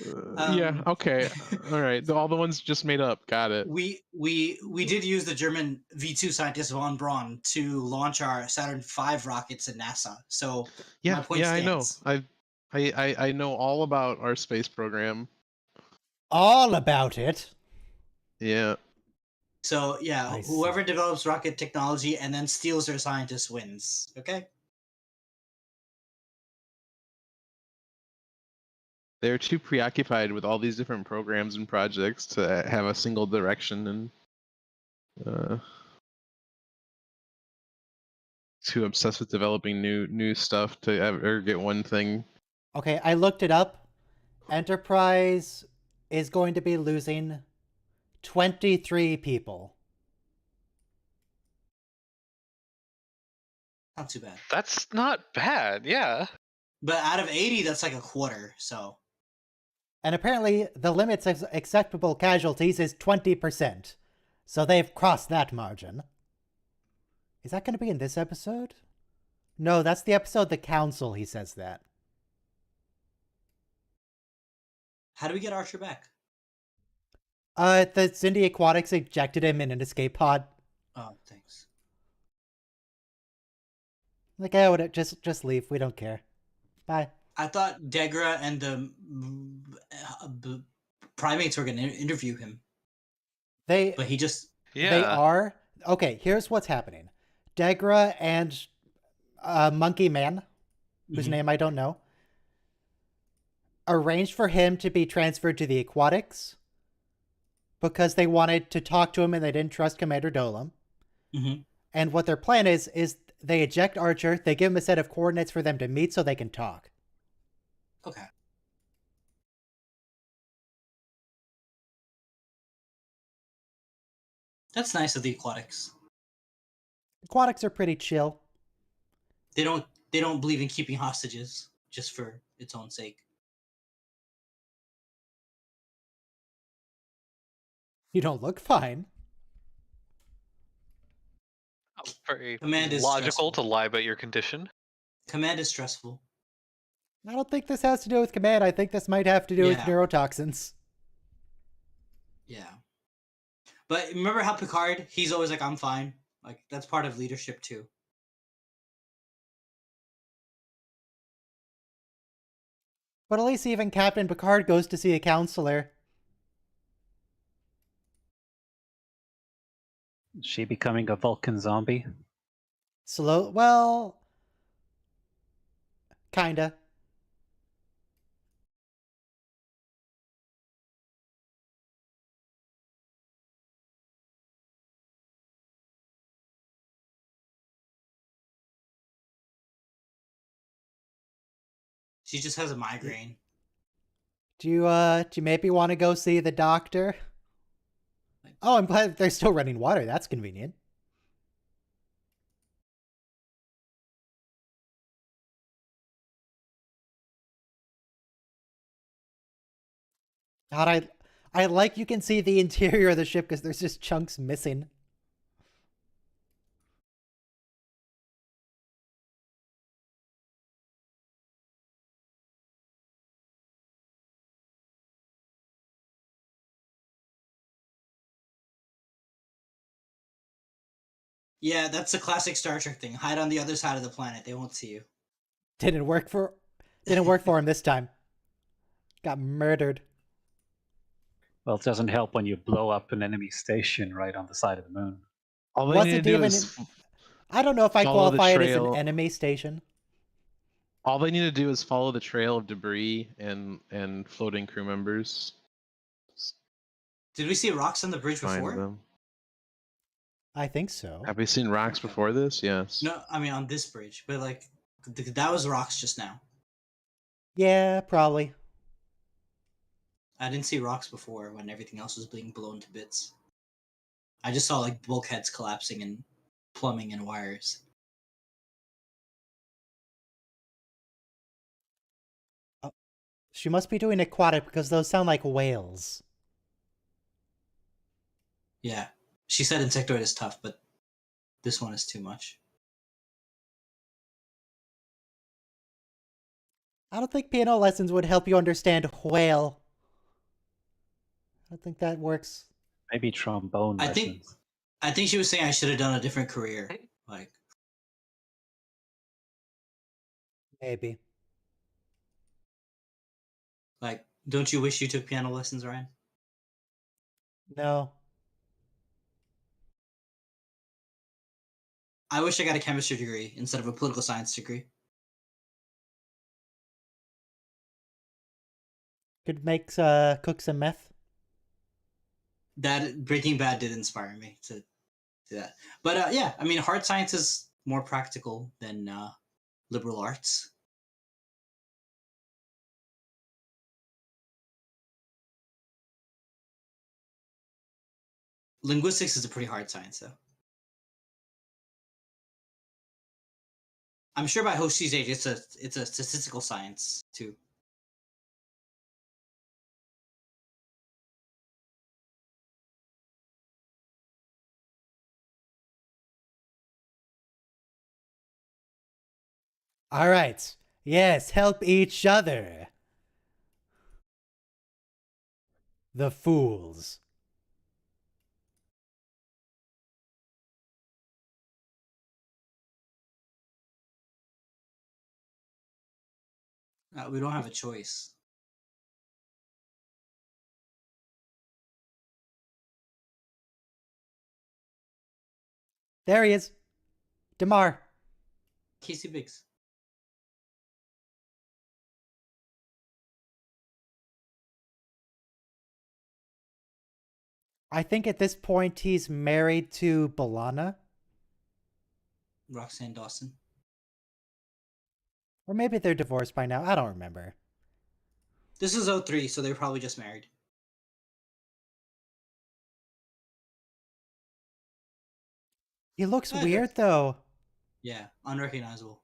Yeah. Okay. All right. All the ones just made up. Got it. We did use the German V2 scientist von Braun to launch our Saturn V rockets at NASA. So my point I know. stands. I know all about our space program. All about it. Yeah. So yeah, I whoever see. develops rocket technology and then steals their scientists wins. Okay. They're too preoccupied with all these different programs and projects to have a single direction, and too obsessed with developing new stuff to ever get one thing. Okay, I looked it up. Enterprise is going to be losing 23 people. Not too bad. That's not bad. Yeah. But out of 80, that's like a quarter. So. And apparently, the limits of acceptable casualties is 20%. So they've crossed that margin. Is that going to be in this episode? No, that's the episode The Council, he says that. How do we get Archer back? The Cindy Aquatics ejected him in an escape pod. Oh, thanks. Like, oh, just leave. We don't care. Bye. I thought Degra and the primates were going to interview him. But he just... Yeah. They are... Okay, here's what's happening. Degra and Monkey Man, whose name I don't know, arranged for him to be transferred to the Aquatics because they wanted to talk to him and they didn't trust Commander Dolam. And what their plan is they eject Archer, they give him a set of coordinates for them to meet so they can talk. Okay. That's nice of the Aquatics. Aquatics are pretty chill. They don't believe in keeping hostages just for its own sake. You don't look fine. Very Command is logical stressful. to lie about your condition. Command is stressful. I don't think this has to do with Command. I think this might have to do with Yeah. neurotoxins. Yeah. But remember how Picard, he's always like, I'm fine. Like, that's part of leadership too. But at least even Captain Picard goes to see a counselor. Is she becoming a Vulcan zombie? Well, kinda. She just has a migraine. Do you maybe want to go see the doctor? Oh, I'm glad they're still running water. That's convenient. God, I like you can see the interior of the ship because there's just chunks missing. Yeah, that's the classic Star Trek thing. Hide on the other side of the planet. They won't see you. Didn't work for him this time. Got murdered. Well, it doesn't help when you blow up an enemy station right on the side of the moon. All they need to do is I don't know if I follow the qualify it as an trail. enemy station. All they need to do is follow the trail of debris and floating crew members. Did we see rocks on the bridge Find before? them. I think so. Have we seen rocks before this? Yes. No, I mean on this bridge, but like that was rocks just now. Yeah, probably. I didn't see rocks before when everything else was being blown to bits. I just saw like bulkheads collapsing and plumbing and wires. She must be doing aquatic because those sound like whales. Yeah. She said insectoid is tough, but this one is too much. I don't think piano lessons would help you understand whale. I don't think that works. Maybe trombone lessons. I think she was saying I should have done a different career. Like, Maybe. don't you wish you took piano lessons, Ryan? No. I wish I got a chemistry degree instead of a political science degree. Could make cook some meth. That Breaking Bad did inspire me to do that. But yeah, I mean, hard science is more practical than liberal arts. Linguistics is a pretty hard science, though. I'm sure by Hoshi's age, it's a statistical science too. All right. Yes, help each other. The fools. We don't have a choice. There he is. Damar. Casey Biggs. I think at this point he's married to Balana. Roxanne Dawson. Or maybe they're divorced by now. I don't remember. This is 03, so they're probably just married. He looks weird, though. Yeah, unrecognizable.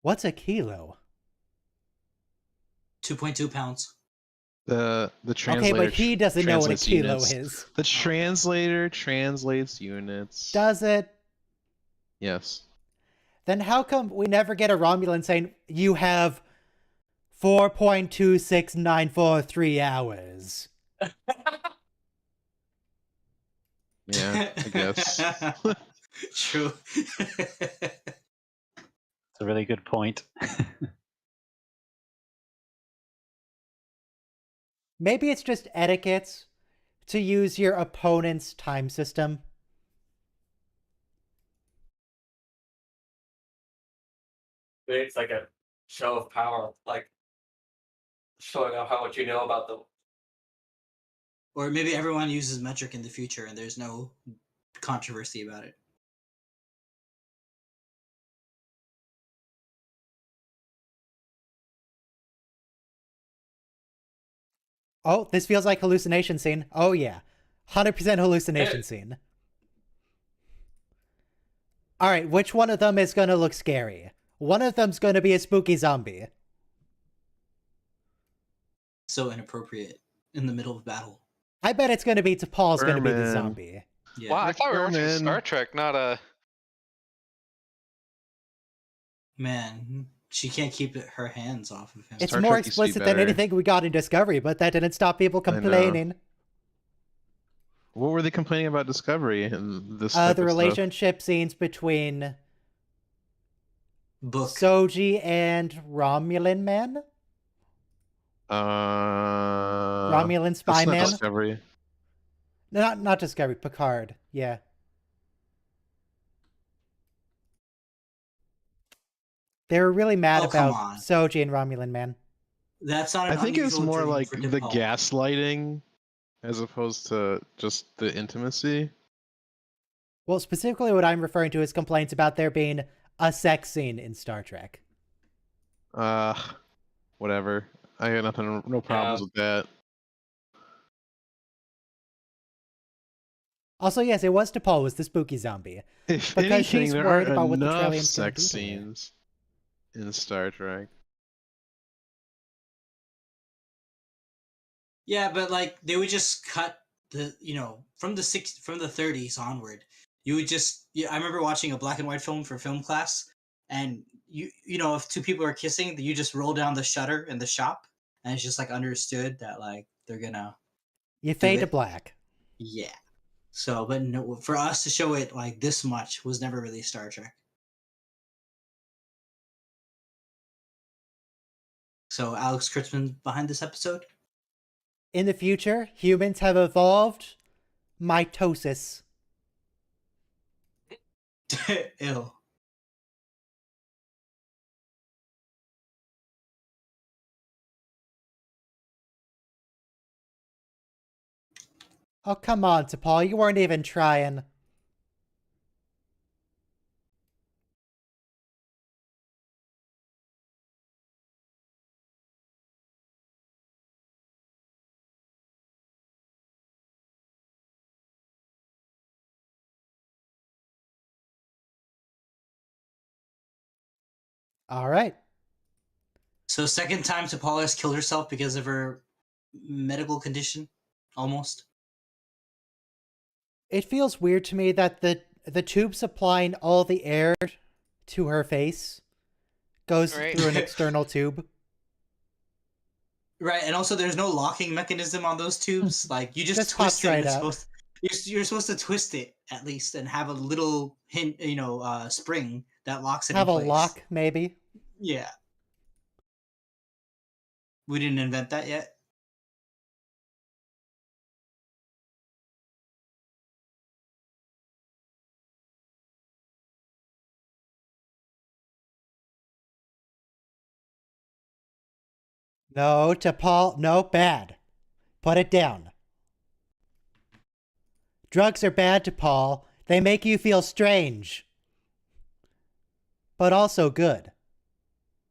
What's a kilo? 2.2 pounds. The translator. Okay, but he doesn't know what a kilo units. is. The translator translates units. Does it? Yes. Then how come we never get a Romulan saying you have 4.26943 hours? Yeah, I guess. True. It's a really good point. Maybe it's just etiquette to use your opponent's time system. It's like a show of power, like showing off how much you know about them. Or maybe everyone uses metric in the future and there's no controversy about it. Oh, this feels like hallucination scene. Oh yeah. 100% hallucination scene. Alright, which one of them is gonna look scary? One of them's gonna be a spooky zombie. So inappropriate in the middle of battle. I bet it's gonna be T'Pol's gonna be the zombie. Yeah. Wow, I thought we were watching Star Trek, not a... Man, she can't keep her hands off of him. It's more explicit than anything we got in Discovery, but that didn't stop people complaining. What were they complaining about Discovery in this? The relationship scenes between Book. Soji and Romulan man? Romulan spy that's not man? Discovery. No, not Discovery, Picard. Yeah. They were really mad about Soji and Romulan man. That's not. I think it's more like the gaslighting, as opposed to just the intimacy. Well, specifically, what I'm referring to is complaints about there being a sex scene in Star Trek. Whatever. I got nothing. No problems with that. Also, yes, it was T'Pol was the spooky zombie. If Because anything, she's there worried aren't about what the enough Trillium's gonna sex do to her. scenes in Star Trek. Yeah, but like they would just cut the from the 30s onward. You would just I remember watching a black and white film for film class, and if two people are kissing, you just roll down the shutter in the shop, and it's just like understood that like they're gonna You do fade to it. black. Yeah. So, but no, for us to show it like this much was never really Star Trek. So Alex Kurtzman behind this episode. In the future, humans have evolved mitosis. Ew. Oh, come on, T'Pol, you weren't even trying. All right. So second time T'Pol has killed herself because of her medical condition, almost. It feels weird to me that the tube supplying all the air to her face goes through an external tube. Right, and also there's no locking mechanism on those tubes. Like you just pops twist it. right And it's out. you're supposed to twist it at least and have a little hint, spring that locks it Have in a place. lock, maybe. Yeah. We didn't invent that yet. No, T'Pol, no, bad. Put it down. Drugs are bad, T'Pol. They make you feel strange. But also good.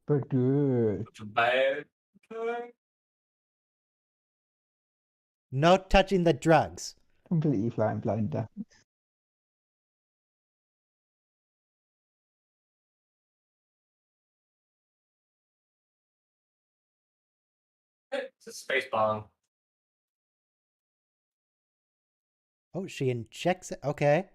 But good. It's a bad thing. No touching the drugs. Completely flying blinder. It's a space bomb. Oh, she injects it. Okay.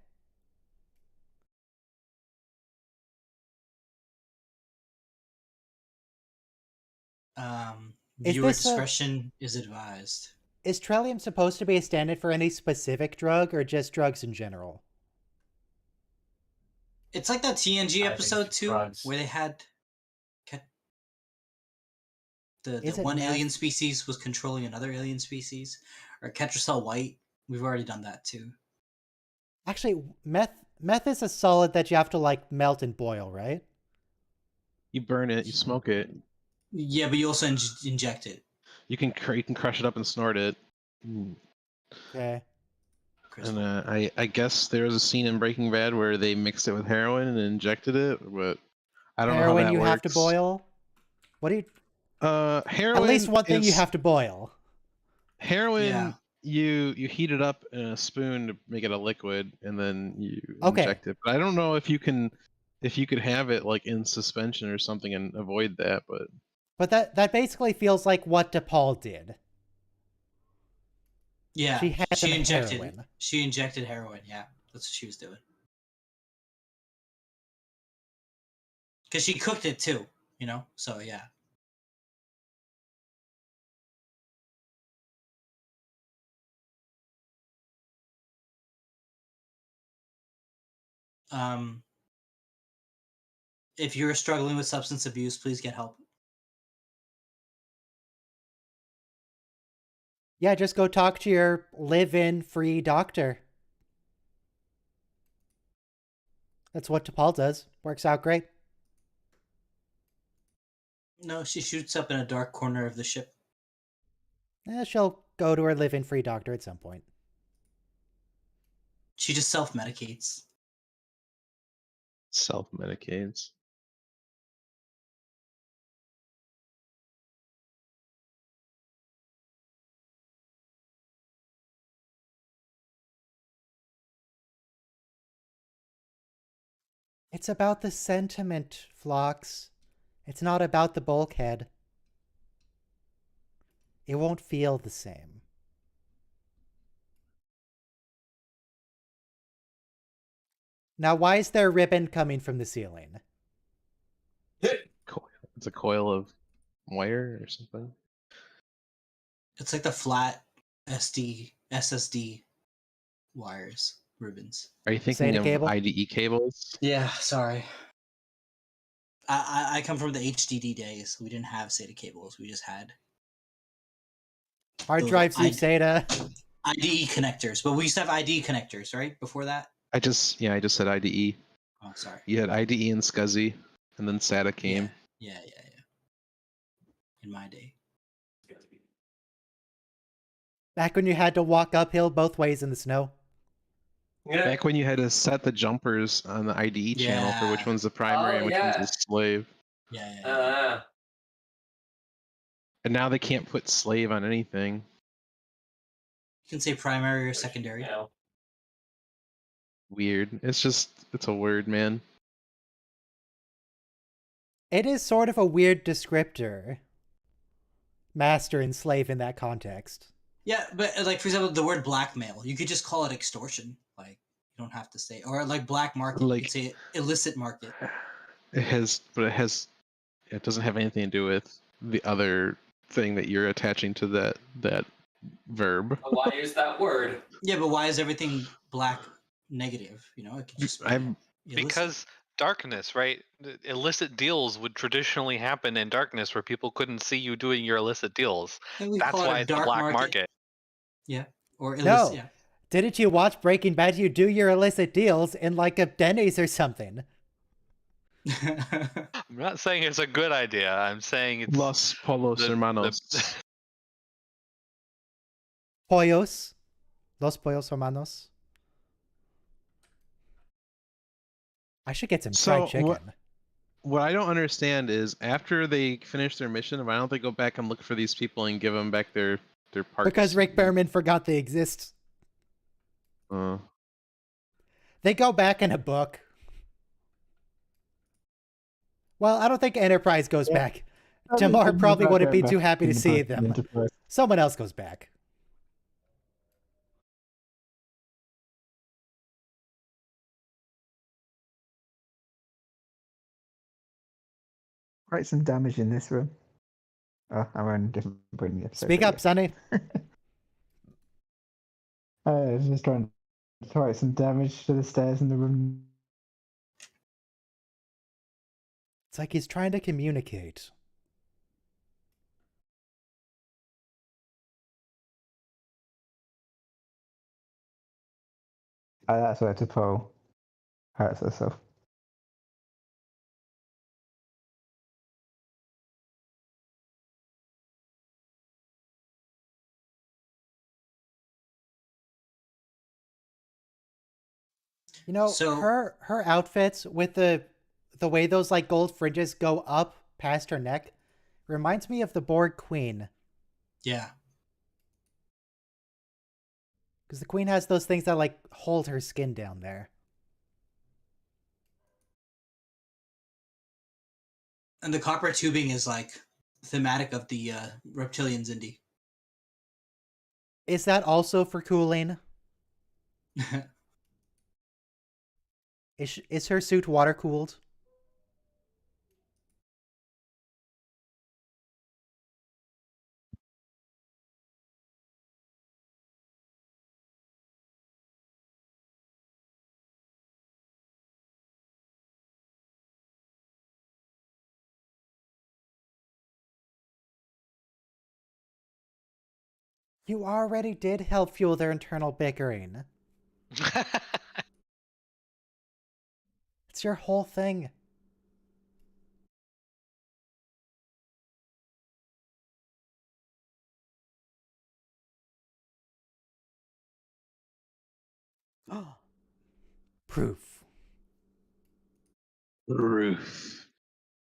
Is Viewer this discretion is advised. Is Trillium supposed to be a stand-in for any specific drug or just drugs in general? It's like that TNG I think episode it's too, drugs. where they had the Is it one meth? alien species was controlling another alien species, or Ketracel White. We've already done that too. Actually, meth is a solid that you have to like melt and boil, right? You burn it, you smoke it. Yeah, but you also inject it. You can crush it up and snort it. Okay. And I guess there was a scene in Breaking Bad where they mixed it with heroin and injected it, but I don't know how Heroin that you works. have to boil? What do you... Heroin. At least one thing you is- have to boil. Heroin. Yeah. You heat it up in a spoon to make it a liquid, and then you Okay. inject it. But I don't know if you could have it like in suspension or something and avoid that. But that basically feels like what DePaul did. Yeah, She had some injected. heroin. She injected heroin. Yeah, that's what she was doing. Because she cooked it too, So yeah. If you're struggling with substance abuse, please get help. Yeah, just go talk to your live-in free doctor. That's what T'Pol does. Works out great. No, she shoots up in a dark corner of the ship. She'll go to her live-in free doctor at some point. She just self-medicates. Self-medicates. It's about the sentiment, Phlox. It's not about the bulkhead. It won't feel the same. Now, why is there ribbon coming from the ceiling? It's a coil of wire or something. It's like the flat SSD wires, ribbons. Are you thinking SATA of cable? IDE cables? Yeah, sorry. I come from the HDD days. We didn't have SATA cables. We just had Hard those drives use SATA. IDE connectors. But we used to have IDE connectors, right? Before that? I just said IDE. Oh, sorry. You had IDE and SCSI, and then SATA came. Yeah. In my day. Back when you had to walk uphill both ways in the snow. Yeah. Back when you had to set the jumpers on the IDE channel for which one's the primary and which one's the slave. Yeah. And now they can't put slave on anything. You can say primary or secondary. Yeah. Weird. It's a word, man. It is sort of a weird descriptor. Master and slave in that context. Yeah, but like for example, the word blackmail, you could just call it extortion. Like you don't have to say, or like black market, you could say illicit market. It doesn't have anything to do with the other thing that you're attaching to that verb. Why use that word? Yeah, but why is everything black negative? You know, it could just be illicit. Because darkness, right? Illicit deals would traditionally happen in darkness where people couldn't see you doing your illicit deals. That's why it's the black market. Yeah, or illicit. No. Yeah. Didn't you watch Breaking Bad? You do your illicit deals in like a Denny's or something. I'm not saying it's a good idea. I'm saying it's Los Polos Hermanos. Pollos. Los Pollos Hermanos. I should get some fried chicken. What I don't understand is after they finish their mission, why don't they go back and look for these people and give them back their parts? Because Rick Berman forgot they exist. They go back in a book. Well, I don't think Enterprise goes back. Damar probably wouldn't be too happy to see them. Someone else goes back. Quite some damage in this room. Oh, I'm on a different point in the episode. Speak up, Sonny. I was just trying to write some damage to the stairs in the room. It's like he's trying to communicate. That's where to pull. Hurts herself. You know, her outfits with the way those like gold fringes go up past her neck reminds me of the Borg Queen. Yeah. Because the Queen has those things that like hold her skin down there. And the copper tubing is like thematic of the reptilians indie. Is that also for cooling? Is her suit water cooled? You already did help fuel their internal bickering. It's your whole thing. Proof. Proof.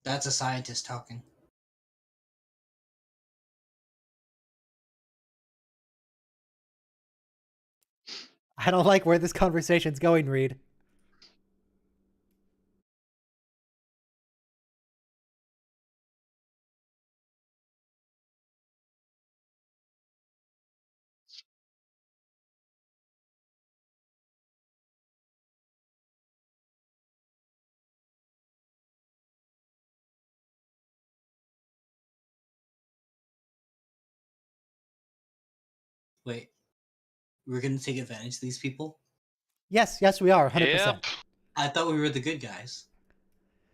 That's a scientist talking. I don't like where this conversation's going, Reed. Wait, we're gonna take advantage of these people? Yes, we are, 100%. Yep. I thought we were the good guys.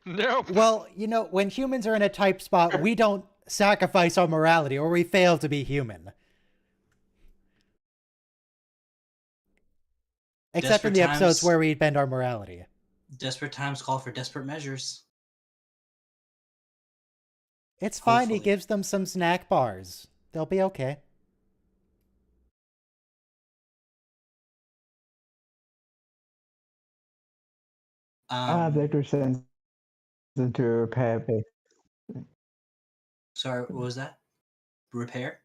Nope. Well, when humans are in a tight spot, we don't sacrifice our morality, or we fail to be human. Except in the episodes where we bend our morality. Desperate times call for desperate measures. It's fine, he gives them some snack bars. They'll be okay. Victor sends them to repair base. Sorry, what was that? Repair?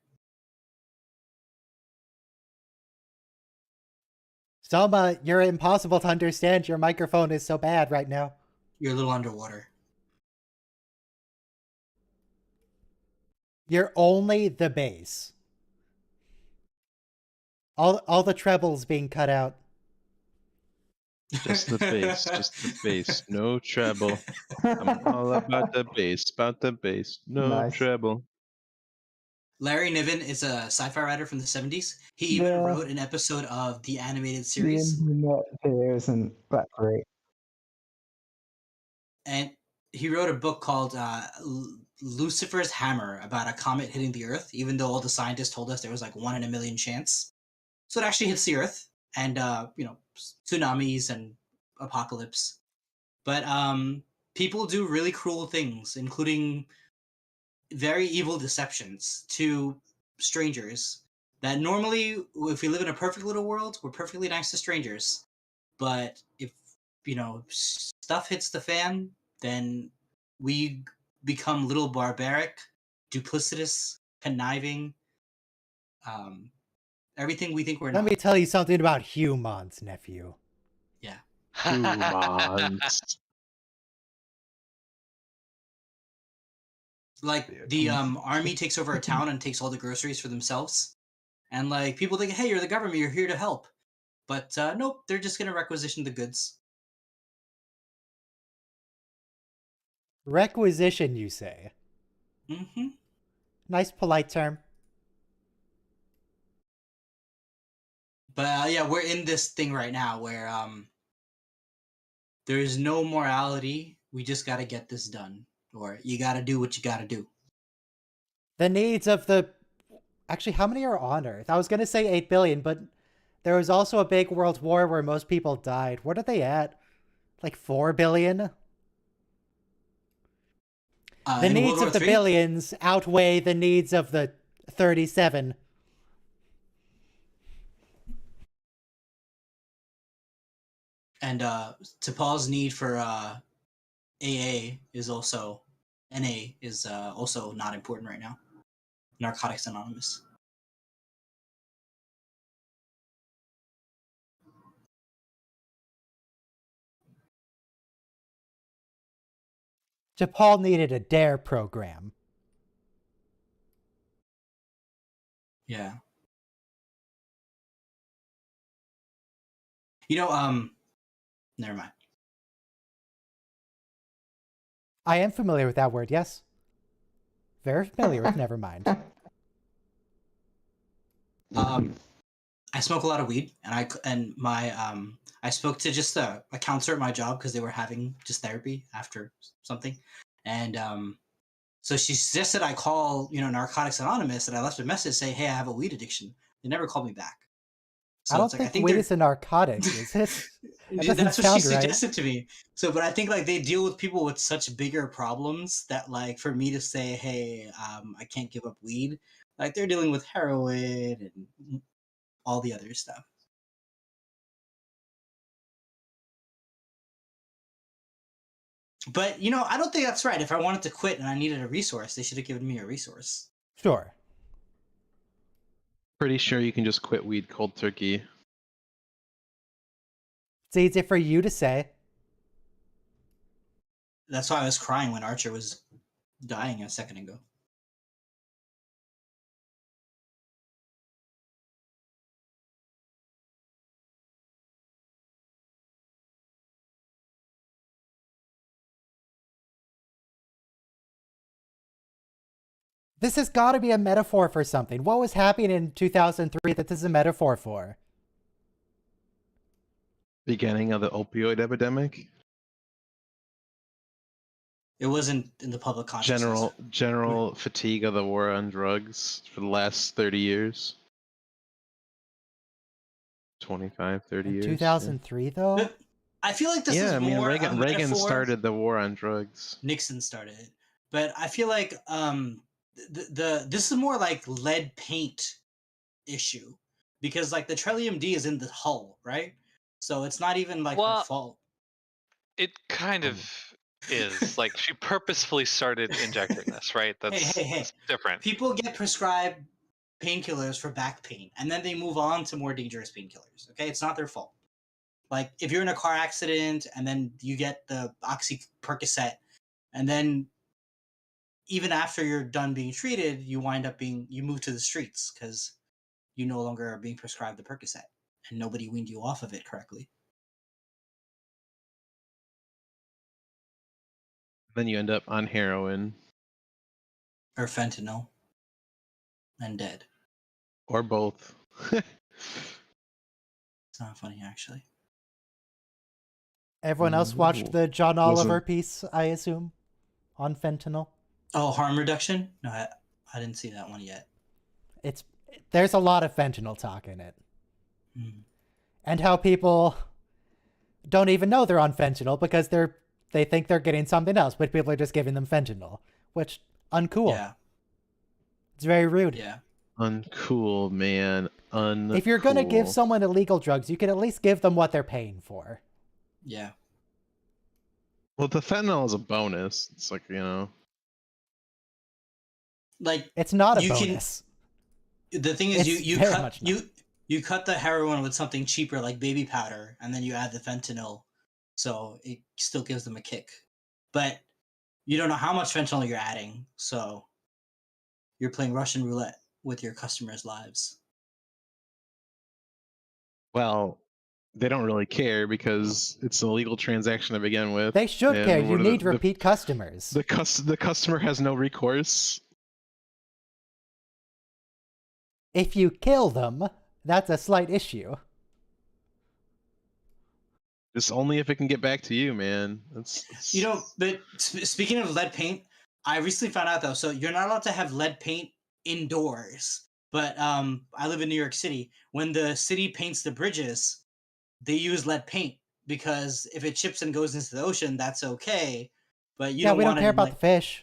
Selma, you're impossible to understand. Your microphone is so bad right now. You're a little underwater. You're only the bass. All the trebles being cut out. Just the bass, no treble. I'm all about the bass, no treble. Larry Niven is a sci-fi writer from the 70s. He even wrote an episode of the animated series. The internet here isn't that great. And he wrote a book called Lucifer's Hammer about a comet hitting the Earth, even though all the scientists told us there was like 1 in a million chance. So it actually hits the Earth, and tsunamis and apocalypse. But people do really cruel things, including very evil deceptions to strangers that normally, if we live in a perfect little world, we're perfectly nice to strangers. But if stuff hits the fan, then we become little barbaric, duplicitous, conniving, everything we think we're not. Let me tell you something about humans, nephew. Yeah. Humans. Like the army takes over a town and takes all the groceries for themselves, and like people think, hey, you're the government, you're here to help, but nope, they're just gonna requisition the goods. Requisition, you say? Mm-hmm. Nice polite term. But yeah, we're in this thing right now where there is no morality. We just got to get this done, or you got to do what you got to do. The needs of the... Actually, how many are on Earth? I was going to say 8 billion, but there was also a big world war where most people died. What are they at? Like 4 billion? The needs of the billions outweigh the needs of the 37. And T'Pol's need for AA is also... NA is also not important right now. Narcotics Anonymous. T'Pol needed a DARE program. Yeah. Never mind. I am familiar with that word, yes. Very familiar with never mind. I smoke a lot of weed, and I spoke to just a counselor at my job because they were having just therapy after something, and so she suggested I call Narcotics Anonymous, and I left a message saying, hey, I have a weed addiction. They never called me back. So I think weed is a narcotic, is it? That's what she suggested to me. So, but I think like they deal with people with such bigger problems that like for me to say, hey, I can't give up weed, like they're dealing with heroin and all the other stuff. But I don't think that's right. If I wanted to quit and I needed a resource, they should have given me a resource. Sure. Pretty sure you can just quit weed cold turkey. It's easy for you to say. That's why I was crying when Archer was dying a second ago. This has got to be a metaphor for something. What was happening in 2003 that this is a metaphor for? Beginning of the opioid epidemic. It wasn't in the public consciousness. General fatigue of the war on drugs for the last 30 years. 25, 30 years. 2003 though? But I feel like this is I mean, more Reagan started the war on drugs. Nixon started it. But I feel like this is more like lead paint issue, because like the Trillium D is in the hull, right? So it's not even like her fault. It kind of is. Like, she purposefully started injecting this, right? That's different. People get prescribed painkillers for back pain, and then they move on to more dangerous painkillers. Okay, it's not their fault. Like, if you're in a car accident and then you get the Oxy Percocet, and then even after you're done being treated, you move to the streets because you no longer are being prescribed the Percocet, and nobody weaned you off of it correctly. Then you end up on heroin. Or fentanyl. And dead. Or both. It's not funny, actually. Everyone else watched the John Oliver piece, I assume, on fentanyl? Oh, harm reduction? No, I didn't see that one yet. There's a lot of fentanyl talk in it. And how people don't even know they're on fentanyl because they think they're getting something else, but people are just giving them fentanyl, which uncool. Yeah. It's very rude. Yeah. Uncool, man. Uncool. If you're going to give someone illegal drugs, you can at least give them what they're paying for. Yeah. Well, the fentanyl is a bonus. It's like, like, it's not a bonus. The thing is, you cut the heroin with something cheaper like baby powder, and then you add the fentanyl, so it still gives them a kick. But you don't know how much fentanyl you're adding, so you're playing Russian roulette with your customers' lives. Well, they don't really care because it's an illegal transaction to begin with. They should care. You need repeat customers. The customer has no recourse. If you kill them, that's a slight issue. Just only if it can get back to you, man. That's... But speaking of lead paint, I recently found out though, so you're not allowed to have lead paint indoors. But I live in New York City. When the city paints the bridges, they use lead paint because if it chips and goes into the ocean, that's okay. But we don't care about the fish.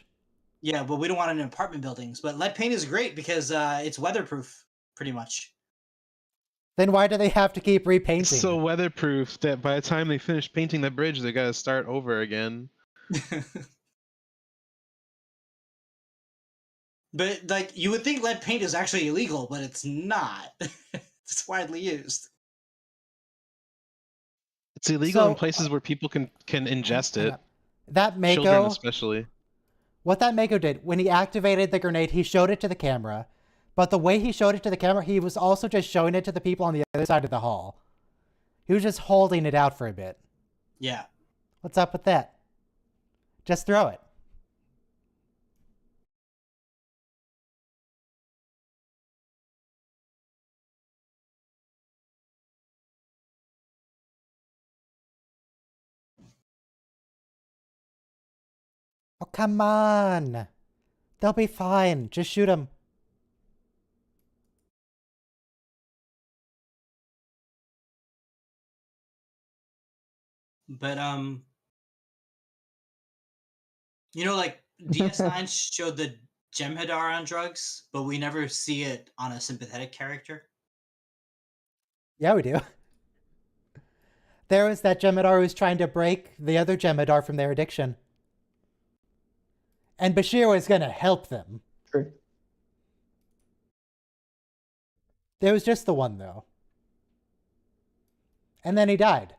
Yeah, but we don't want it in apartment buildings. But lead paint is great because it's weatherproof, pretty much. Then why do they have to keep repainting? It's so weatherproof that by the time they finish painting the bridge, they gotta start over again. But like, you would think lead paint is actually illegal, but it's not. It's widely used. It's illegal in places where people can ingest it. That Mako, children especially. What that Mako did, when he activated the grenade, he showed it to the camera. But the way he showed it to the camera, he was also just showing it to the people on the other side of the hall. He was just holding it out for a bit. Yeah. What's up with that? Just throw it. Oh, come on. They'll be fine. Just shoot them. But like DS9 showed the Jem'Hadar on drugs, but we never see it on a sympathetic character. Yeah, we do. There was that Jem'Hadar who was trying to break the other Jem'Hadar from their addiction. And Bashir was going to help them. True. There was just the one, though. And then he died.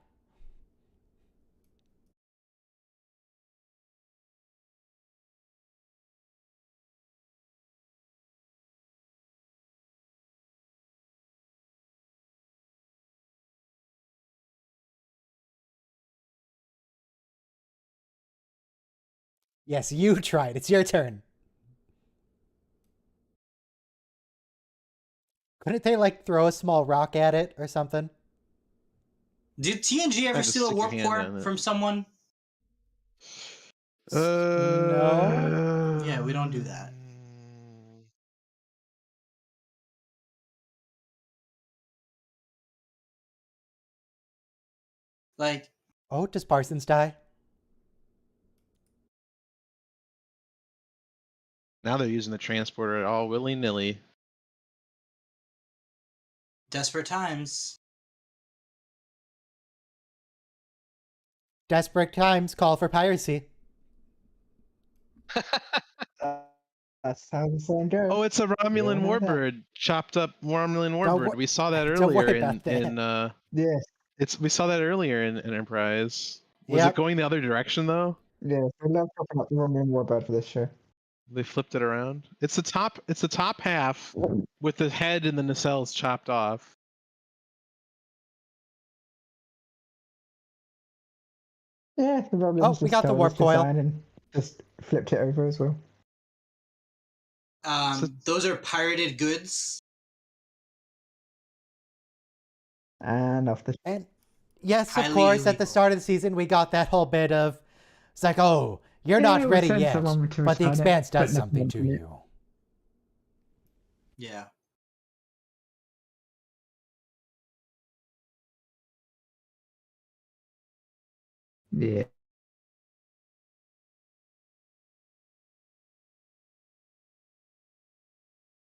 Yes, you tried. It's your turn. Couldn't they like throw a small rock at it or something? Did TNG ever steal a warp core from someone? No. Yeah, we don't do that. Like, oh, does Parsons die? Now they're using the transporter all willy-nilly. desperate times. Desperate times call for piracy. That's how the saying goes. Oh, it's a Romulan warbird, chopped up Romulan warbird. We saw that earlier we saw that earlier in Enterprise. Was it going the other direction though? Yeah, they love chopping up the Romulan warbird for this show. They flipped it around. It's the top half with the head and the nacelles chopped off. Yeah, the Romulans we got the warp coil and just flipped it over as well. Those are pirated goods. And off the. And yes, of course, at the start of the season, we got that whole bit of, it's like, oh, you're not ready yet, but the Expanse does something to you. Yeah. Yeah.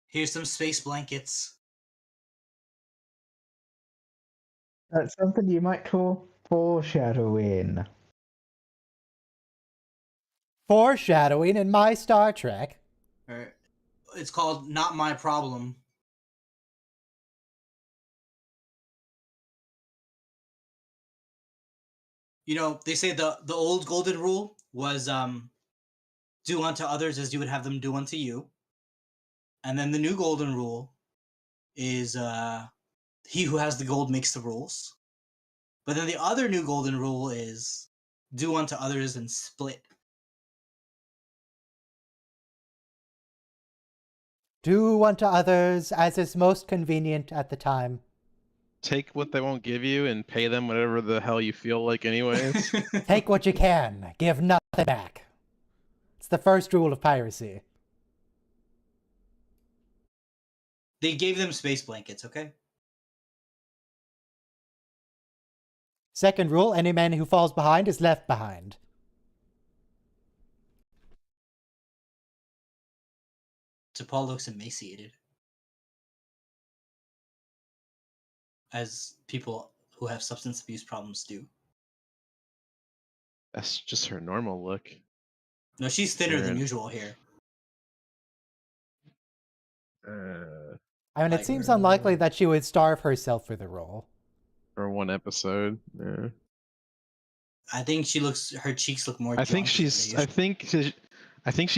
Here's some space blankets. That's something you might call foreshadowing. Foreshadowing in my Star Trek. It's called Not My Problem. You know, they say the old golden rule was do unto others as you would have them do unto you. And then the new golden rule is he who has the gold makes the rules. But then the other new golden rule is do unto others and split. Do unto others as is most convenient at the time. Take what they won't give you and pay them whatever the hell you feel like anyways. Take what you can. Give nothing back. It's the first rule of piracy. They gave them space blankets, okay? Second rule, any man who falls behind is left behind. T'Pol looks emaciated. As people who have substance abuse problems do. That's just her normal look. No, she's thinner than usual here. I mean, it seems unlikely that she would starve herself for the role. For one episode, yeah. I think her cheeks look more. I think she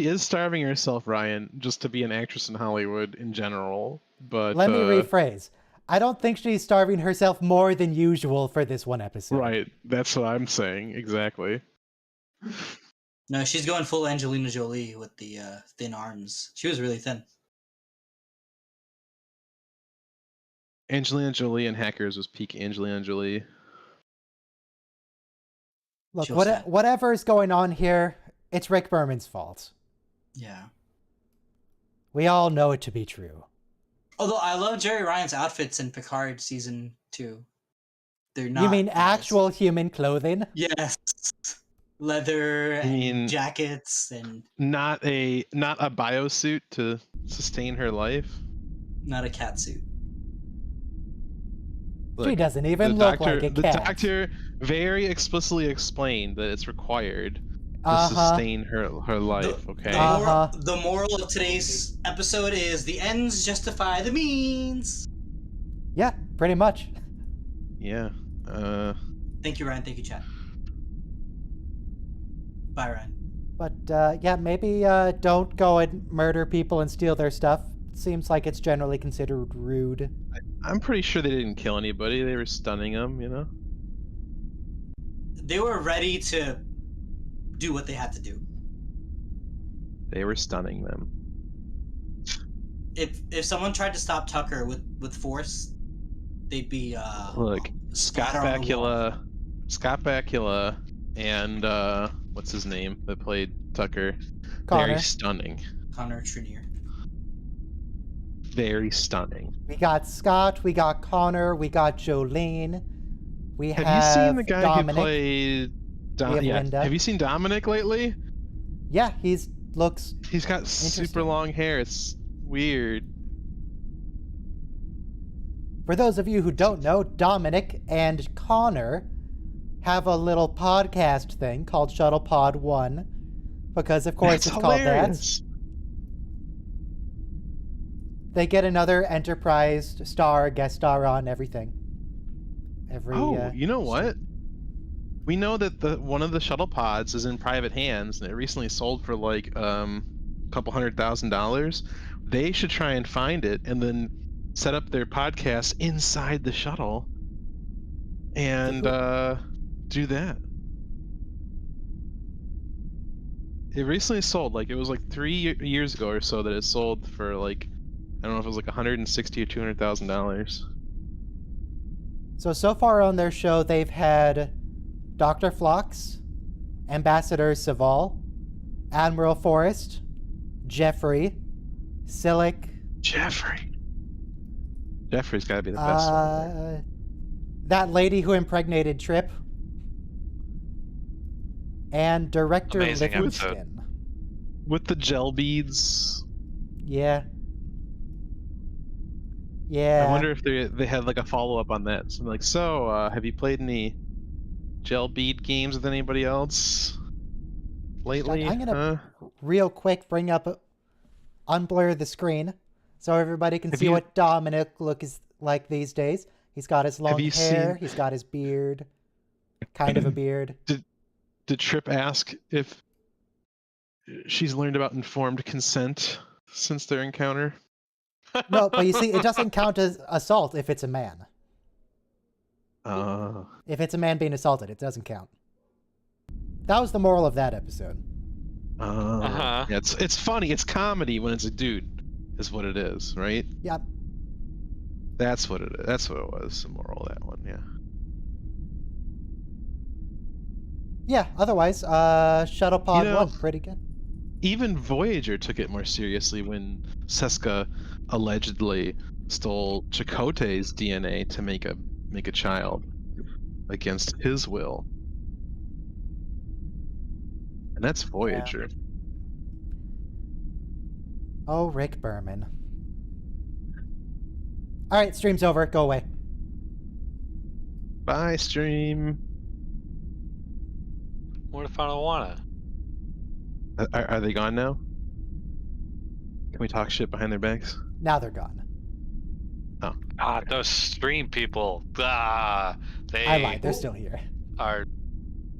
is starving herself, Ryan, just to be an actress in Hollywood in general. But let me rephrase. I don't think she's starving herself more than usual for this one episode. Right, that's what I'm saying, exactly. No, she's going full Angelina Jolie with the thin arms. She was really thin. Angelina Jolie in Hackers was peak Angelina Jolie. Look, whatever's going on here, it's Rick Berman's fault. Yeah. We all know it to be true. Although I love Jerry Ryan's outfits in Picard season 2. They're not. You mean actual human clothing? Yes. Leather and jackets and not a biosuit to sustain her life. Not a cat suit. Look, she doesn't even look like a cat. The doctor very explicitly explained that it's required to sustain her life. The moral of today's episode is the ends justify the means. Yeah, pretty much. Yeah. Thank you, Ryan. Thank you, chat. Bye, Ryan. But yeah, maybe don't go and murder people and steal their stuff. It seems like it's generally considered rude. I'm pretty sure they didn't kill anybody. They were stunning them, you know? They were ready to do what they had to do. They were stunning them. If someone tried to stop Tucker with with force, they'd be Look, Scott splatter on the wall. Bakula, and what's his name that played Tucker? Connor. Very stunning. Connor Trinier. Very stunning. We got Scott, we got Connor, we got Jolene. We Have you seen the guy Dominic. who played? Linda. Have you seen Dominic lately? Yeah, he's got super long hair. It's weird. For those of you who don't know, Dominic and Connor have a little podcast thing called Shuttle Pod 1. Because, of course, it's hilarious. called that. They get another Enterprise guest star on everything. You know what? We know that one of the shuttle pods is in private hands, and it recently sold for like a couple $100,000. They should try and find it, and then set up their podcast inside the shuttle, and do that. It recently sold, like it was like 3 years ago or so that it sold for like, I don't know if it was like $160,000 or $200,000. So far on their show, they've had Dr. Phlox, Ambassador Saval, Admiral Forrest, Jeffrey, Silic. Jeffrey's got to be the best one. Right? That lady who impregnated Trip. And Director Amazing Livingston. With the gel beads. Yeah. Yeah. I wonder if they had like a follow-up on that. So like, have you played any gel bead games with anybody else lately? I'm gonna real quick unblur the screen so everybody can see what Dominic looks like these days. He's got his long hair. He's got his beard. Kind of a beard. Did Trip ask if she's learned about informed consent since their encounter? No, but you see, it doesn't count as assault if it's a man. If it's a man being assaulted, it doesn't count. That was the moral of that episode. Yeah, it's funny. It's comedy when it's a dude, is what it is, right? Yep. That's what it is. That's what it was. The moral of that one, yeah. Yeah. Otherwise, Shuttle Pod 1, pretty good. Even Voyager took it more seriously when Seska allegedly stole Chakotay's DNA to make a child against his will. And that's Voyager. Yeah. Oh, Rick Berman. Alright, stream's over. Go away. Bye, stream. What if I don't wanna? Are they gone now? Can we talk shit behind their backs? Now they're gone. Oh. Those stream people. I lied. They're still here. Are